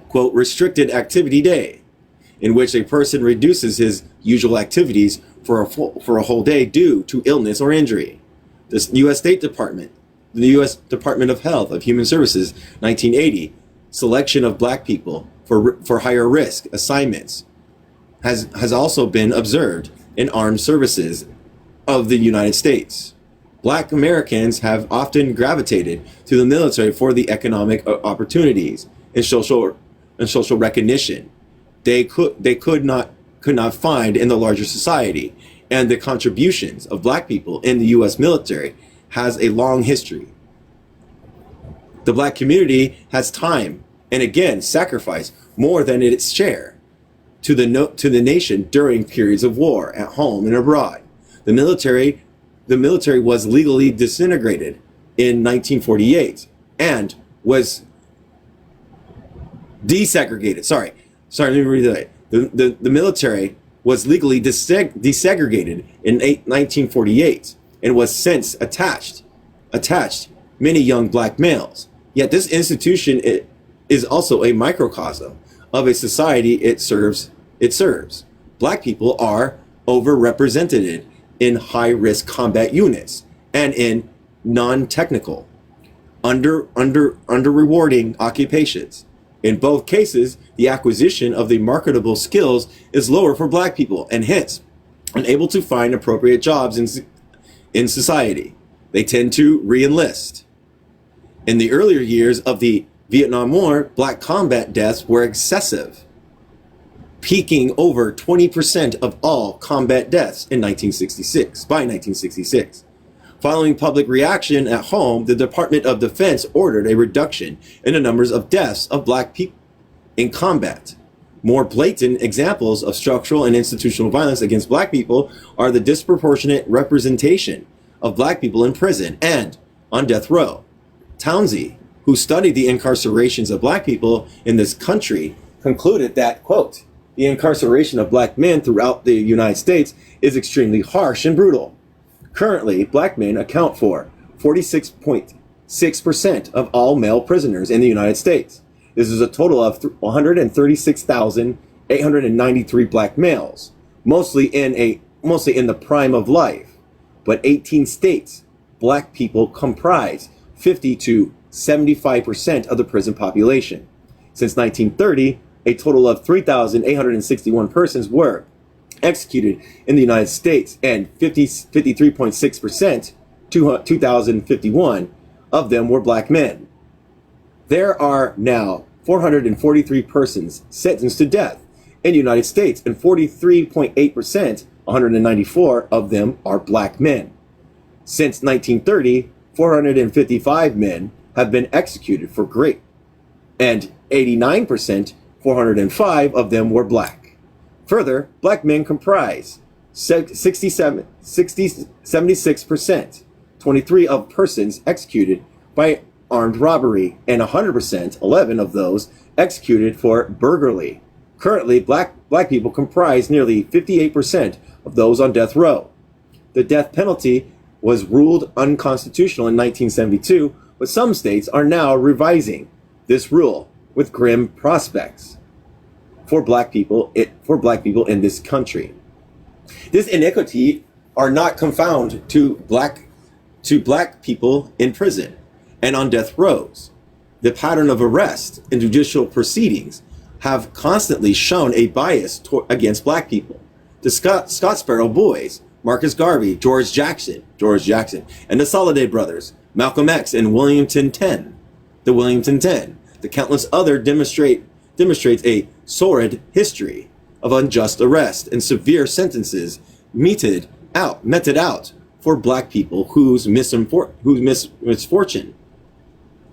Speaker 1: quote, restricted activity day, in which a person reduces his usual activities for a whole day due to illness or injury. The U.S. Department of Health of Human Services, 1980, selection of black people for higher risk assignments has also been observed in armed services of the United States. Black Americans have often gravitated to the military for the economic opportunities and social recognition they could not find in the larger society, and the contributions of black people in the U.S. military has a long history. The black community has time and again sacrificed more than its share to the nation during periods of war at home and abroad. The military was legally disintegrated in 1948 and was desegregated. Let me read that. The military was legally desegregated in 1948 and was since attached many young black males. Yet this institution is also a microcosm of a society it serves. Black people are overrepresented in high-risk combat units and in non-technical, under rewarding occupations. In both cases, the acquisition of the marketable skills is lower for black people and hence unable to find appropriate jobs in society. They tend to re-enlist. In the earlier years of the Vietnam War, black combat deaths were excessive, peaking over 20% of all combat deaths in 1966, by 1966. Following public reaction at home, the Department of Defense ordered a reduction in the numbers of deaths of black people in combat. More blatant examples of structural and institutional violence against black people are the disproportionate representation of black people in prison and on death row. Townsend, who studied the incarcerations of black people in this country, concluded that, quote, the incarceration of black men throughout the United States is extremely harsh and brutal. Currently, black men account for 46.6% of all male prisoners in the United States. This is a total of 136,893 black males, mostly in the prime of life. But 18 states, black people comprise 50 to 75% of the prison population. Since 1930, a total of 3,861 persons were executed in the United States, and 53.6%, 2,051 of them were black men. There are now 443 persons sentenced to death in the United States, and 43.8%, 194 of them are black men. Since 1930, 455 men have been executed for rape, and 89%, 405 of them were black. Further, black men comprise 76%, 23 of persons executed by armed robbery, and 100%, 11 of those executed for burglary. Currently, black people comprise nearly 58% of those on death row. The death penalty was ruled unconstitutional in 1972, but some states are now revising this rule with grim prospects for black people in this country. This iniquity are not confined to black people in prison and on death rows. The pattern of arrest and judicial proceedings have constantly shown a bias against black people. The Scott Sparrow Boys, Marcus Garvey, George Jackson, and the Soliday brothers, Malcolm X and the Wilmington 10, the countless other demonstrates a sordid history of unjust arrest and severe sentences meted out for black people whose misfortune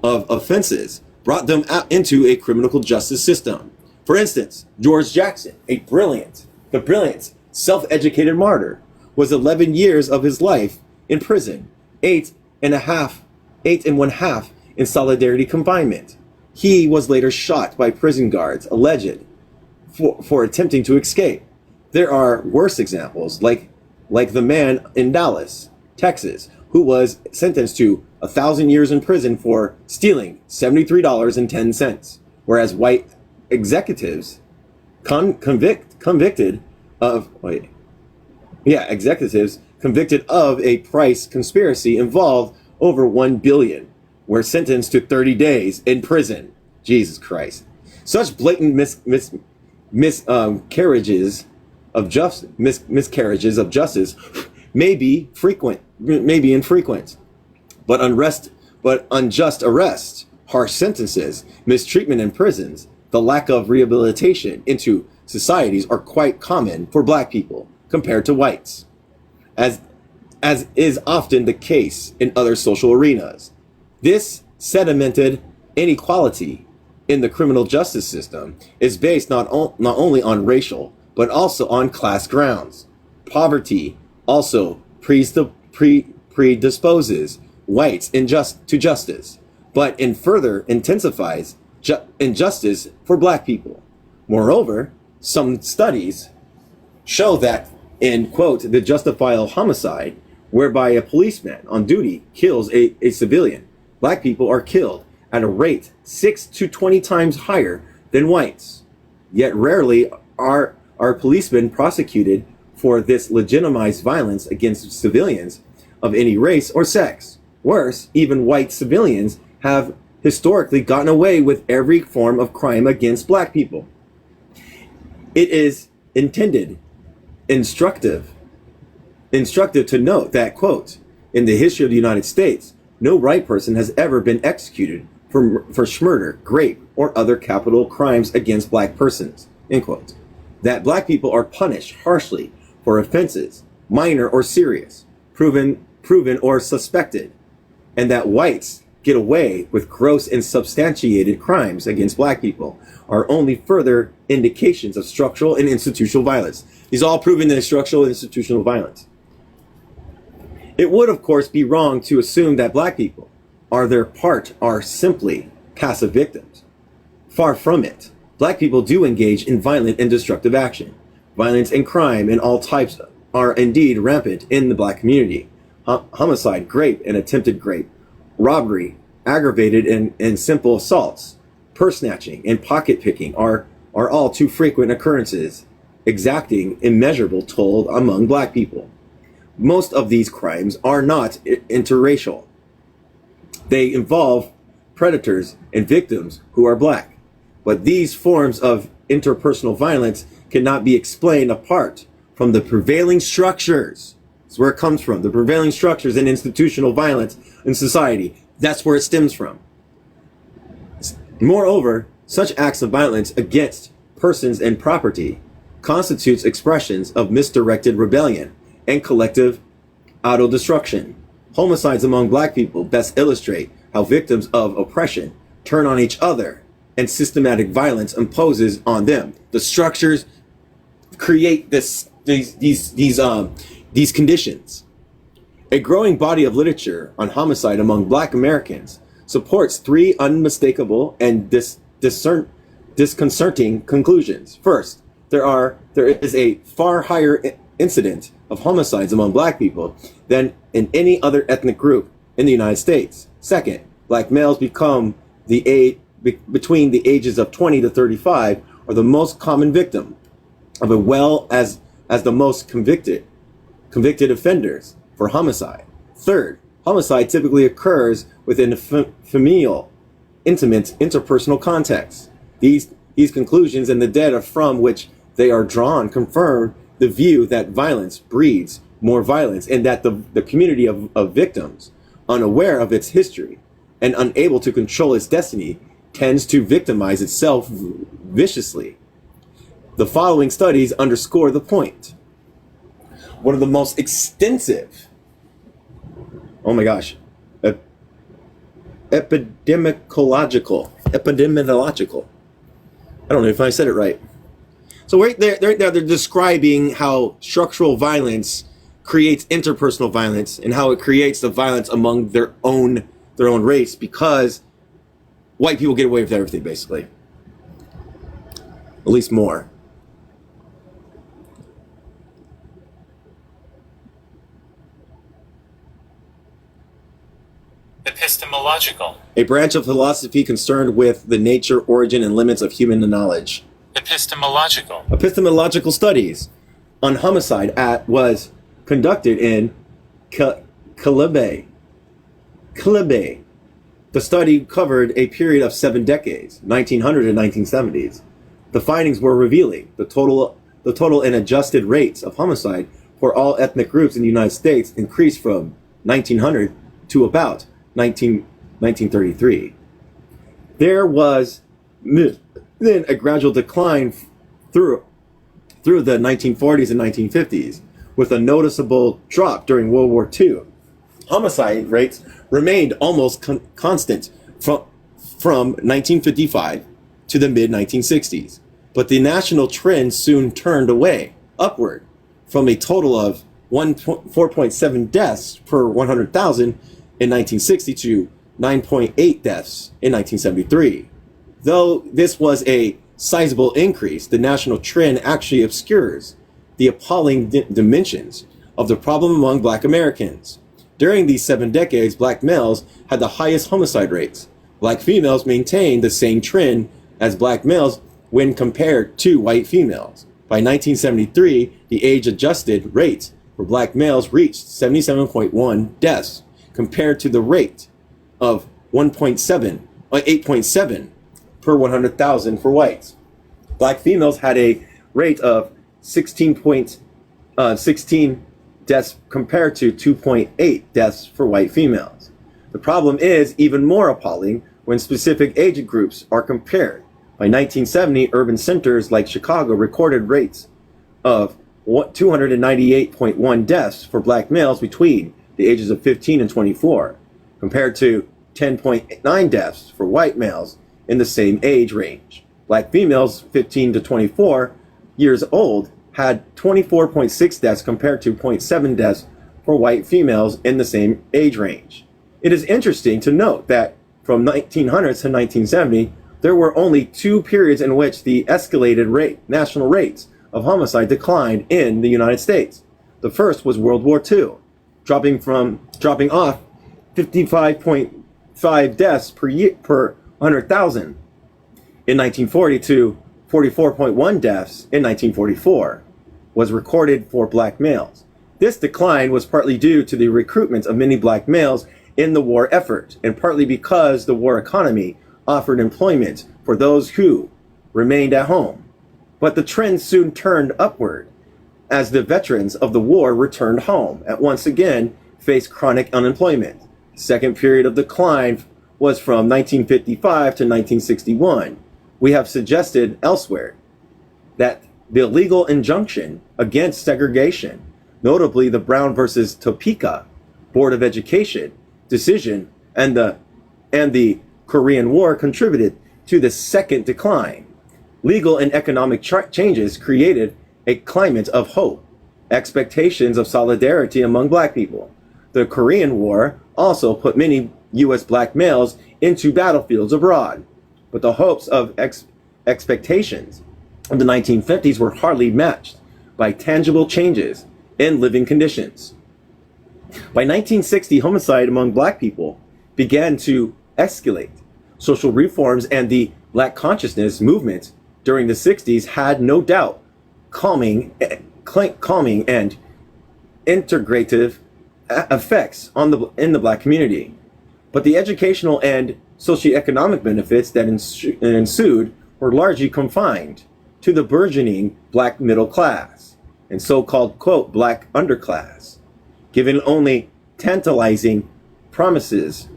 Speaker 1: of offenses brought them out into a criminal justice system. For instance, George Jackson, the brilliant, self-educated martyr, was 11 years of his life in prison, 8.5 in solitary confinement. He was later shot by prison guards, alleged for attempting to escape. There are worse examples, like the man in Dallas, Texas, who was sentenced to 1,000 years in prison for stealing $73.10, whereas white executives convicted of a price conspiracy involved over $1 billion were sentenced to 30 days in prison. Jesus Christ. Such blatant miscarriages of justice may be infrequent, but unjust arrest, harsh sentences, mistreatment in prisons, the lack of rehabilitation into societies are quite common for black people compared to whites, as is often the case in other social arenas. This sedimented inequality in the criminal justice system is based not only on racial, but also on class grounds. Poverty also predisposes whites to justice, but in further intensifies injustice for black people. Moreover, some studies show that in, quote, the justifiable homicide, whereby a policeman on duty kills a civilian, black people are killed at a rate 6 to 20 times higher than whites. Yet rarely are policemen prosecuted for this legitimized violence against civilians of any race or sex. Worse, even white civilians have historically gotten away with every form of crime against black people. It is instructive to note that, quote, in the history of the United States, no white person has ever been executed for murder, rape, or other capital crimes against black persons, end quote. That black people are punished harshly for offenses, minor or serious, proven or suspected, and that whites get away with gross and substantiated crimes against black people are only further indications of structural and institutional violence. These all proven that structural and institutional violence. It would, of course, be wrong to assume that black people are simply passive victims. Far from it. Black people do engage in violent and destructive action. Violence and crime in all types are indeed rampant in the black community. Homicide, rape, and attempted rape, robbery, aggravated and simple assaults, purse snatching, and pocket picking are all too frequent occurrences, exacting immeasurable toll among black people. Most of these crimes are not interracial. They involve predators and victims who are black. But these forms of interpersonal violence cannot be explained apart from the prevailing structures. That's where it comes from. The prevailing structures in institutional violence in society. That's where it stems from. Moreover, such acts of violence against persons and property constitutes expressions of misdirected rebellion and collective autodestruction. Homicides among black people best illustrate how victims of oppression turn on each other and systematic violence imposes on them. The structures create these conditions. A growing body of literature on homicide among black Americans supports three unmistakable and disconcerting conclusions. First, there is a far higher incidence of homicides among black people than in any other ethnic group in the United States. Second, black males between the ages of 20 to 35 are the most common victim of as the most convicted offenders for homicide. Third, homicide typically occurs within a familial, intimate, interpersonal context. These conclusions and the data from which they are drawn confirm the view that violence breeds more violence and that the community of victims, unaware of its history and unable to control its destiny, tends to victimize itself viciously. The following studies underscore the point. One of the most extensive, epidemiological, I don't know if I said it right. So right there, they're describing how structural violence creates interpersonal violence and how it creates the violence among their own race because white people get away with everything, basically. At least more.
Speaker 3: Epistemological.
Speaker 1: A branch of philosophy concerned with the nature, origin, and limits of human knowledge.
Speaker 3: Epistemological.
Speaker 1: Epistemological studies on homicide was conducted in Calibe. The study covered a period of 7 decades, 1900 and 1970s. The findings were revealing. The total and adjusted rates of homicide for all ethnic groups in the United States increased from 1900 to about 1933. There was then a gradual decline through the 1940s and 1950s, with a noticeable drop during World War II. Homicide rates remained almost constant from 1955 to the mid-1960s, but the national trend soon turned upward, from a total of 4.7 deaths per 100,000 in 1960 to 9.8 deaths in 1973. Though this was a sizable increase, the national trend actually obscures the appalling dimensions of the problem among black Americans. During these 7 decades, black males had the highest homicide rates. Black females maintained the same trend as black males when compared to white females. By 1973, the age-adjusted rate for black males reached 77.1 deaths, compared to the rate of 1.7 8.7 per 100,000 for whites. Black females had a rate of 16 deaths compared to 2.8 deaths for white females. The problem is even more appalling when specific age groups are compared. By 1970, urban centers like Chicago recorded rates of 298.1 deaths for black males between the ages of 15 and 24, compared to 10.9 deaths for white males in the same age range. Black females 15 to 24 years old had 24.6 deaths compared to 0.7 deaths for white females in the same age range. It is interesting to note that from 1900 to 1970, there were only two periods in which the escalated national rates of homicide declined in the United States. The first was World War II, dropping off 55.5 deaths per 100,000 in 1940 to 44.1 deaths in 1944 was recorded for black males. This decline was partly due to the recruitment of many black males in the war effort, and partly because the war economy offered employment for those who remained at home. But the trend soon turned upward as the veterans of the war returned home and once again faced chronic unemployment. The second period of decline was from 1955 to 1961. We have suggested elsewhere that the legal injunction against segregation, notably the Brown versus Topeka Board of Education decision and the Korean War, contributed to the second decline. Legal and economic changes created a climate of hope, expectations of solidarity among black people. The Korean War also put many U.S. black males into battlefields abroad, but the hopes of expectations of the 1950s were hardly matched by tangible changes in living conditions. By 1960, homicide among black people began to escalate. Social reforms and the black consciousness movement during the 60s had no doubt calming and integrative effects in the black community. But the educational and socioeconomic benefits that ensued were largely confined to the burgeoning black middle class and so-called, quote, black underclass, given only tantalizing promises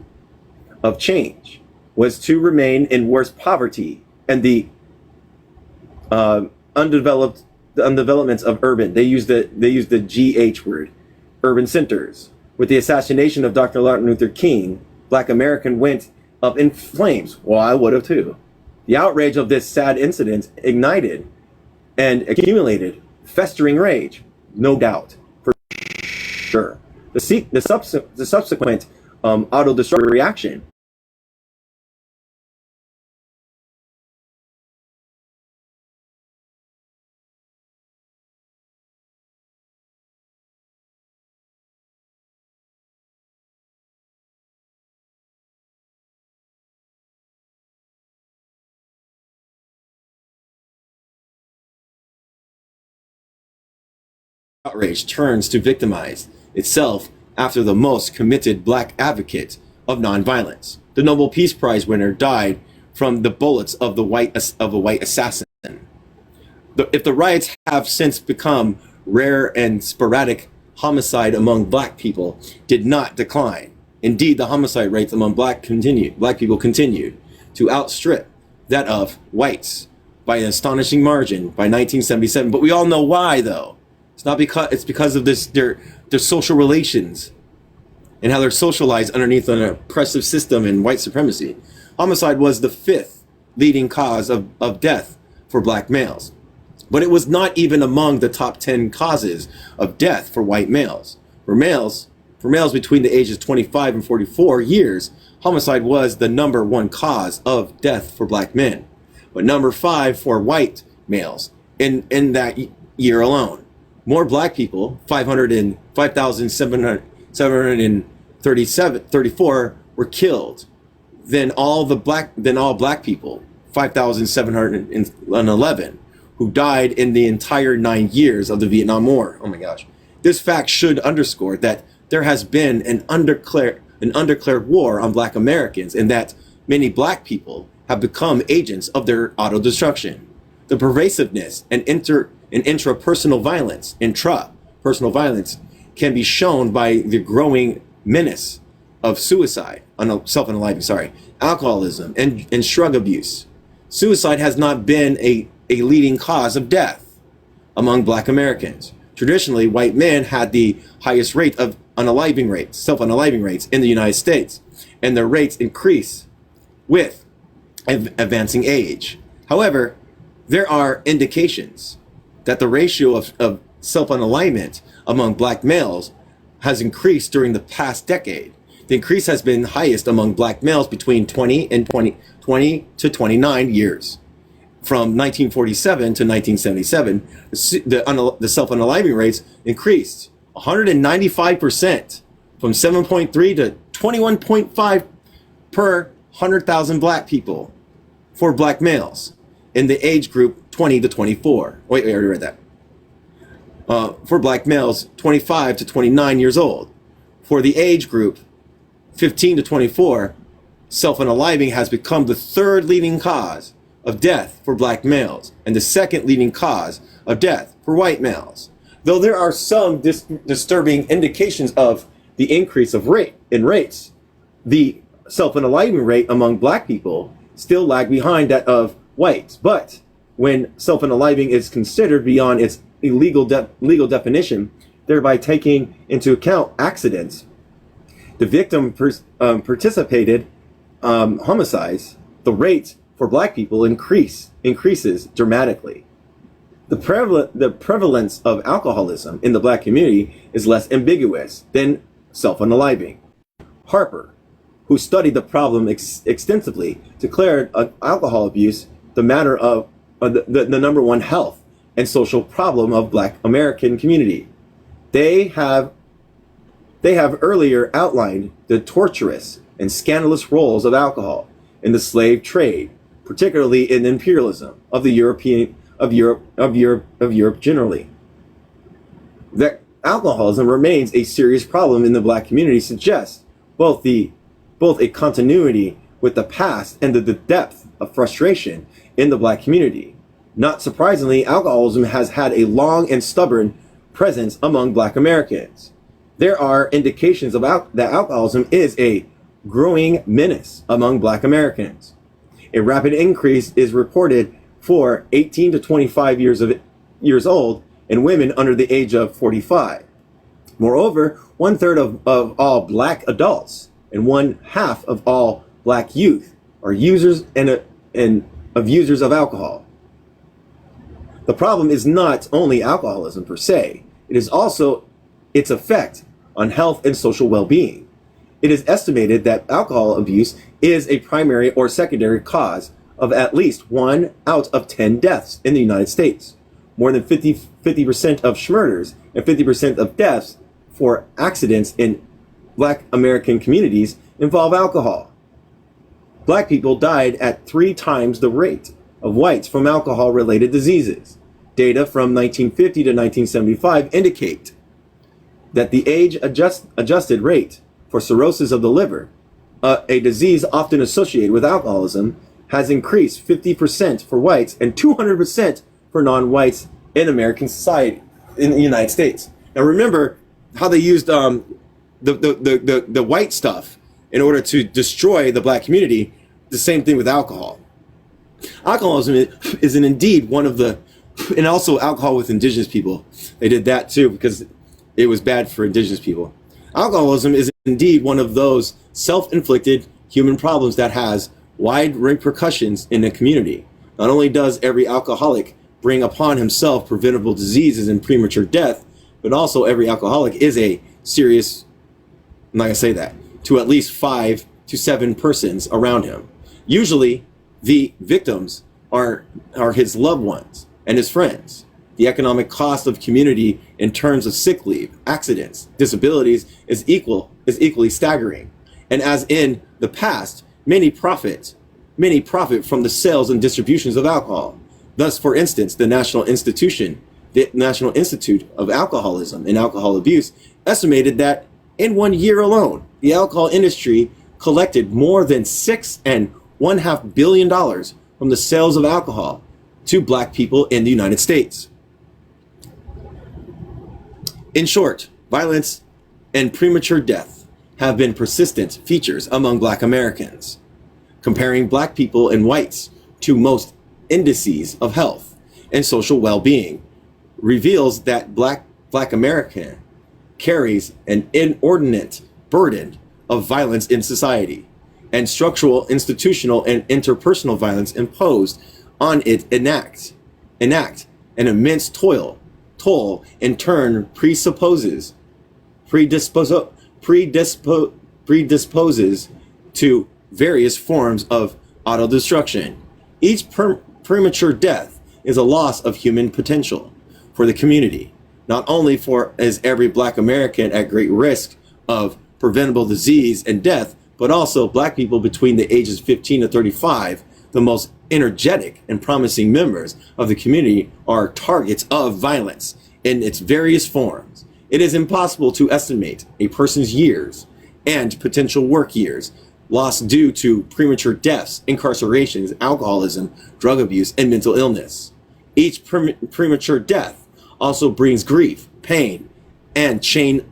Speaker 1: of change was to remain in worse poverty and the undevelopments of urban. They use the GH word, urban centers. With the assassination of Dr. Martin Luther King, Black America went up in flames. Well, I would have too. The outrage of this sad incident ignited and accumulated festering rage, no doubt, for sure. The subsequent auto-destructive reaction outrage turns to victimize itself after the most committed black advocate of nonviolence. The Nobel Peace Prize winner died from the bullets of a white assassin. If the riots have since become rare and sporadic, homicide among black people did not decline. Indeed, the homicide rates among black people continued to outstrip that of whites by an astonishing margin by 1977. But we all know why, though. It's because of their social relations and how they're socialized underneath an oppressive system and white supremacy. Homicide was the fifth leading cause of death for black males. But it was not even among the top 10 causes of death for white males. For males between the ages 25 and 44 years, homicide was the number one cause of death for black men, but number 5 for white males in that year alone. More black people, 5,734 were killed than all black people, 5,711, who died in the entire 9 years of the Vietnam War. Oh my gosh. This fact should underscore that there has been an undeclared war on black Americans, and that many black people have become agents of their autodestruction. The pervasiveness and intrapersonal violence can be shown by the growing menace of suicide, self-unaliving, alcoholism, and drug abuse. Suicide has not been a leading cause of death among black Americans. Traditionally, white men had the highest rate of self-unaliving rates in the United States, and their rates increase with advancing age. However, there are indications that the ratio of self-unalivement among black males has increased during the past decade. The increase has been highest among black males between 20 to 29 years. From 1947 to 1977, the self-unaliving rates increased 195%, from 7.3 to 21.5 per 100,000 black people for black males in the age group 20 to 24. Wait, I already read that. For black males 25 to 29 years old. For the age group 15 to 24, self-unaliving has become the third leading cause of death for black males and the second leading cause of death for white males. Though there are some disturbing indications of the increase of rates, the self-unaliving rate among black people still lag behind that of whites. But when self-unaliving is considered beyond its legal definition, thereby taking into account accidents, the victim participated homicides, the rate for black people increases dramatically. The prevalence of alcoholism in the black community is less ambiguous than self-unaliving. Harper, who studied the problem extensively, declared alcohol abuse the matter of the number one health and social problem of black American community. They have earlier outlined the torturous and scandalous roles of alcohol in the slave trade, particularly in imperialism of Europe generally. That alcoholism remains a serious problem in the black community suggests both a continuity with the past and the depth of frustration in the black community. Not surprisingly, alcoholism has had a long and stubborn presence among black Americans. There are indications that alcoholism is a growing menace among black Americans. A rapid increase is reported for 18 to 25 years old and women under the age of 45. Moreover, 1/3 of all black adults and 1/2 of all black youth are users of alcohol. The problem is not only alcoholism per se, it is also its effect on health and social well-being. It is estimated that alcohol abuse is a primary or secondary cause of at least 1 out of 10 deaths in the United States. More than 50% of murders and 50% of deaths for accidents in black American communities involve alcohol. Black people died at 3 times the rate of whites from alcohol-related diseases. Data from 1950 to 1975 indicate that the age-adjusted rate for cirrhosis of the liver, a disease often associated with alcoholism, has increased 50% for whites and 200% for non-whites in American society, in the United States. Now remember how they used the white stuff in order to destroy the black community. The same thing with alcohol. Alcoholism is indeed one of the, and also alcohol with indigenous people. They did that too because it was bad for indigenous people. Alcoholism is indeed one of those self-inflicted human problems that has wide repercussions in the community. Not only does every alcoholic bring upon himself preventable diseases and premature death, but also every alcoholic is a serious, I'm not gonna say that, to at least 5 to 7 persons around him. Usually, the victims are his loved ones and his friends. The economic cost of community in terms of sick leave, accidents, disabilities is equally staggering. And as in the past, many profit from the sales and distributions of alcohol. Thus, for instance, the National Institute of Alcoholism and Alcohol Abuse estimated that in 1 year alone, the alcohol industry collected more than $6.5 billion from the sales of alcohol to black people in the United States. In short, violence and premature death have been persistent features among black Americans. Comparing black people and whites to most indices of health and social well-being reveals that black American carries an inordinate burden of violence in society, and structural, institutional, and interpersonal violence imposed on it enact an immense toll in turn predisposes to various forms of autodestruction. Each premature death is a loss of human potential for the community, not only is every black American at great risk of preventable disease and death, but also black people between the ages 15 to 35, the most energetic and promising members of the community, are targets of violence in its various forms. It is impossible to estimate a person's years and potential work years lost due to premature deaths, incarcerations, alcoholism, drug abuse, and mental illness. Each premature death also brings grief, pain, and chain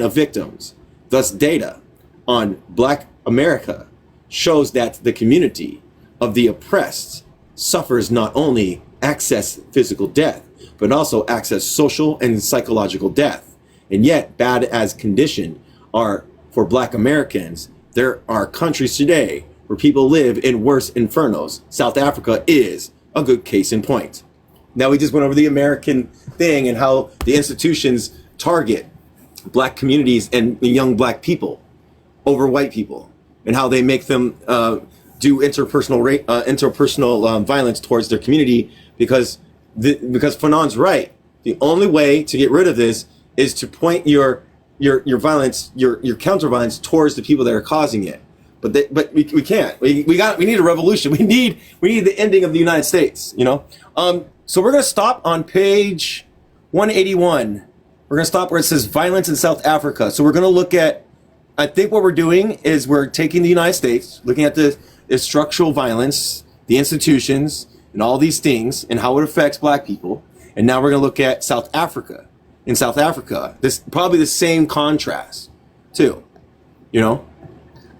Speaker 1: of victims. Thus, data on Black America shows that the community of the oppressed suffers not only excess physical death, but also excess social and psychological death. And yet, bad as conditions are for Black Americans, there are countries today where people live in worse infernos. South Africa is a good case in point. Now, we just went over the American thing and how the institutions target Black communities and young Black people over white people, and how they make them do interpersonal violence towards their community, because Fanon's right. The only way to get rid of this is to point your violence, your counter violence towards the people that are causing it. But we can't. We need a revolution. We need the ending of the United States. You know. So we're gonna stop on page 181. We're gonna stop where it says violence in South Africa. So we're gonna look at. I think what we're doing is we're taking the United States, looking at the structural violence, the institutions, and all these things, and how it affects Black people. And now we're gonna look at South Africa. In South Africa, this probably the same contrast, too. You know.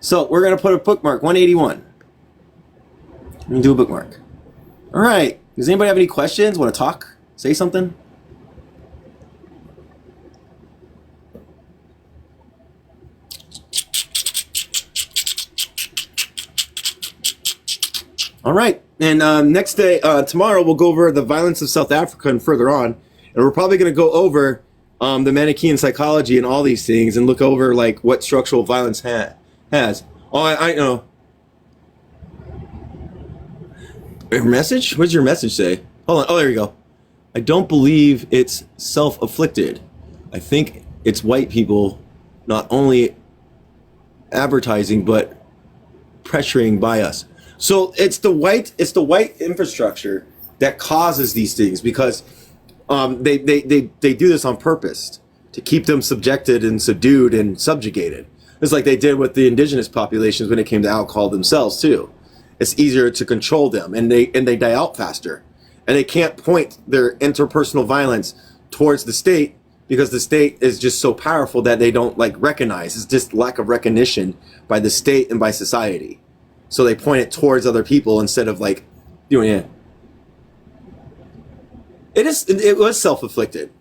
Speaker 1: So we're gonna put a bookmark 181. Let me do a bookmark. All right. Does anybody have any questions? Want to talk? Say something? All right. And next day, tomorrow, we'll go over the violence of South Africa and further on. And we're probably going to go over the Manichaean psychology and all these things and look over like what structural violence has. Oh, I know. Your message? What does your message say? Hold on. Oh, there you go. I don't believe it's self-afflicted. I think it's white people not only advertising but pressuring by us. So it's the white infrastructure that causes these things, because they do this on purpose to keep them subjected and subdued and subjugated. It's like they did with the indigenous populations when it came to alcohol themselves too. It's easier to control them, and they die out faster, and they can't point their interpersonal violence towards the state because the state is just so powerful that they don't like recognize. It's just lack of recognition by the state and by society. So they point it towards other people instead of like doing it. It was self-inflicted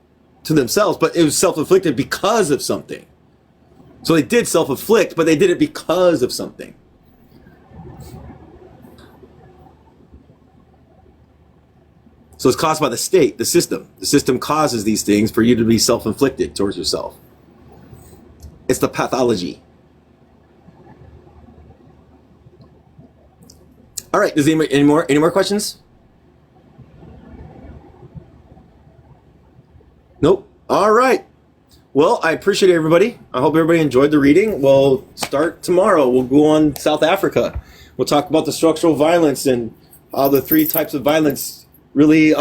Speaker 1: to themselves, but it was self-inflicted because of something. So they did self-inflict, but they did it because of something. So it's caused by the state, the system. The system causes these things for you to be self-inflicted towards yourself. It's the pathology. All right, does anybody, any more questions? Nope. All right. Well, I appreciate everybody. I hope everybody enjoyed the reading. We'll start tomorrow. We'll go on South Africa. We'll talk about the structural violence and how the three types of violence really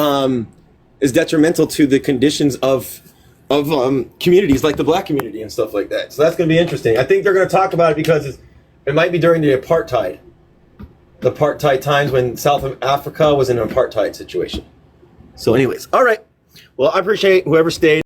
Speaker 1: is detrimental to the conditions of communities like the Black community and stuff like that. So that's going to be interesting. I think they're going to talk about it because It might be during the apartheid. The apartheid times when South Africa was in an apartheid situation. So anyways, all right. Well, I appreciate whoever stayed.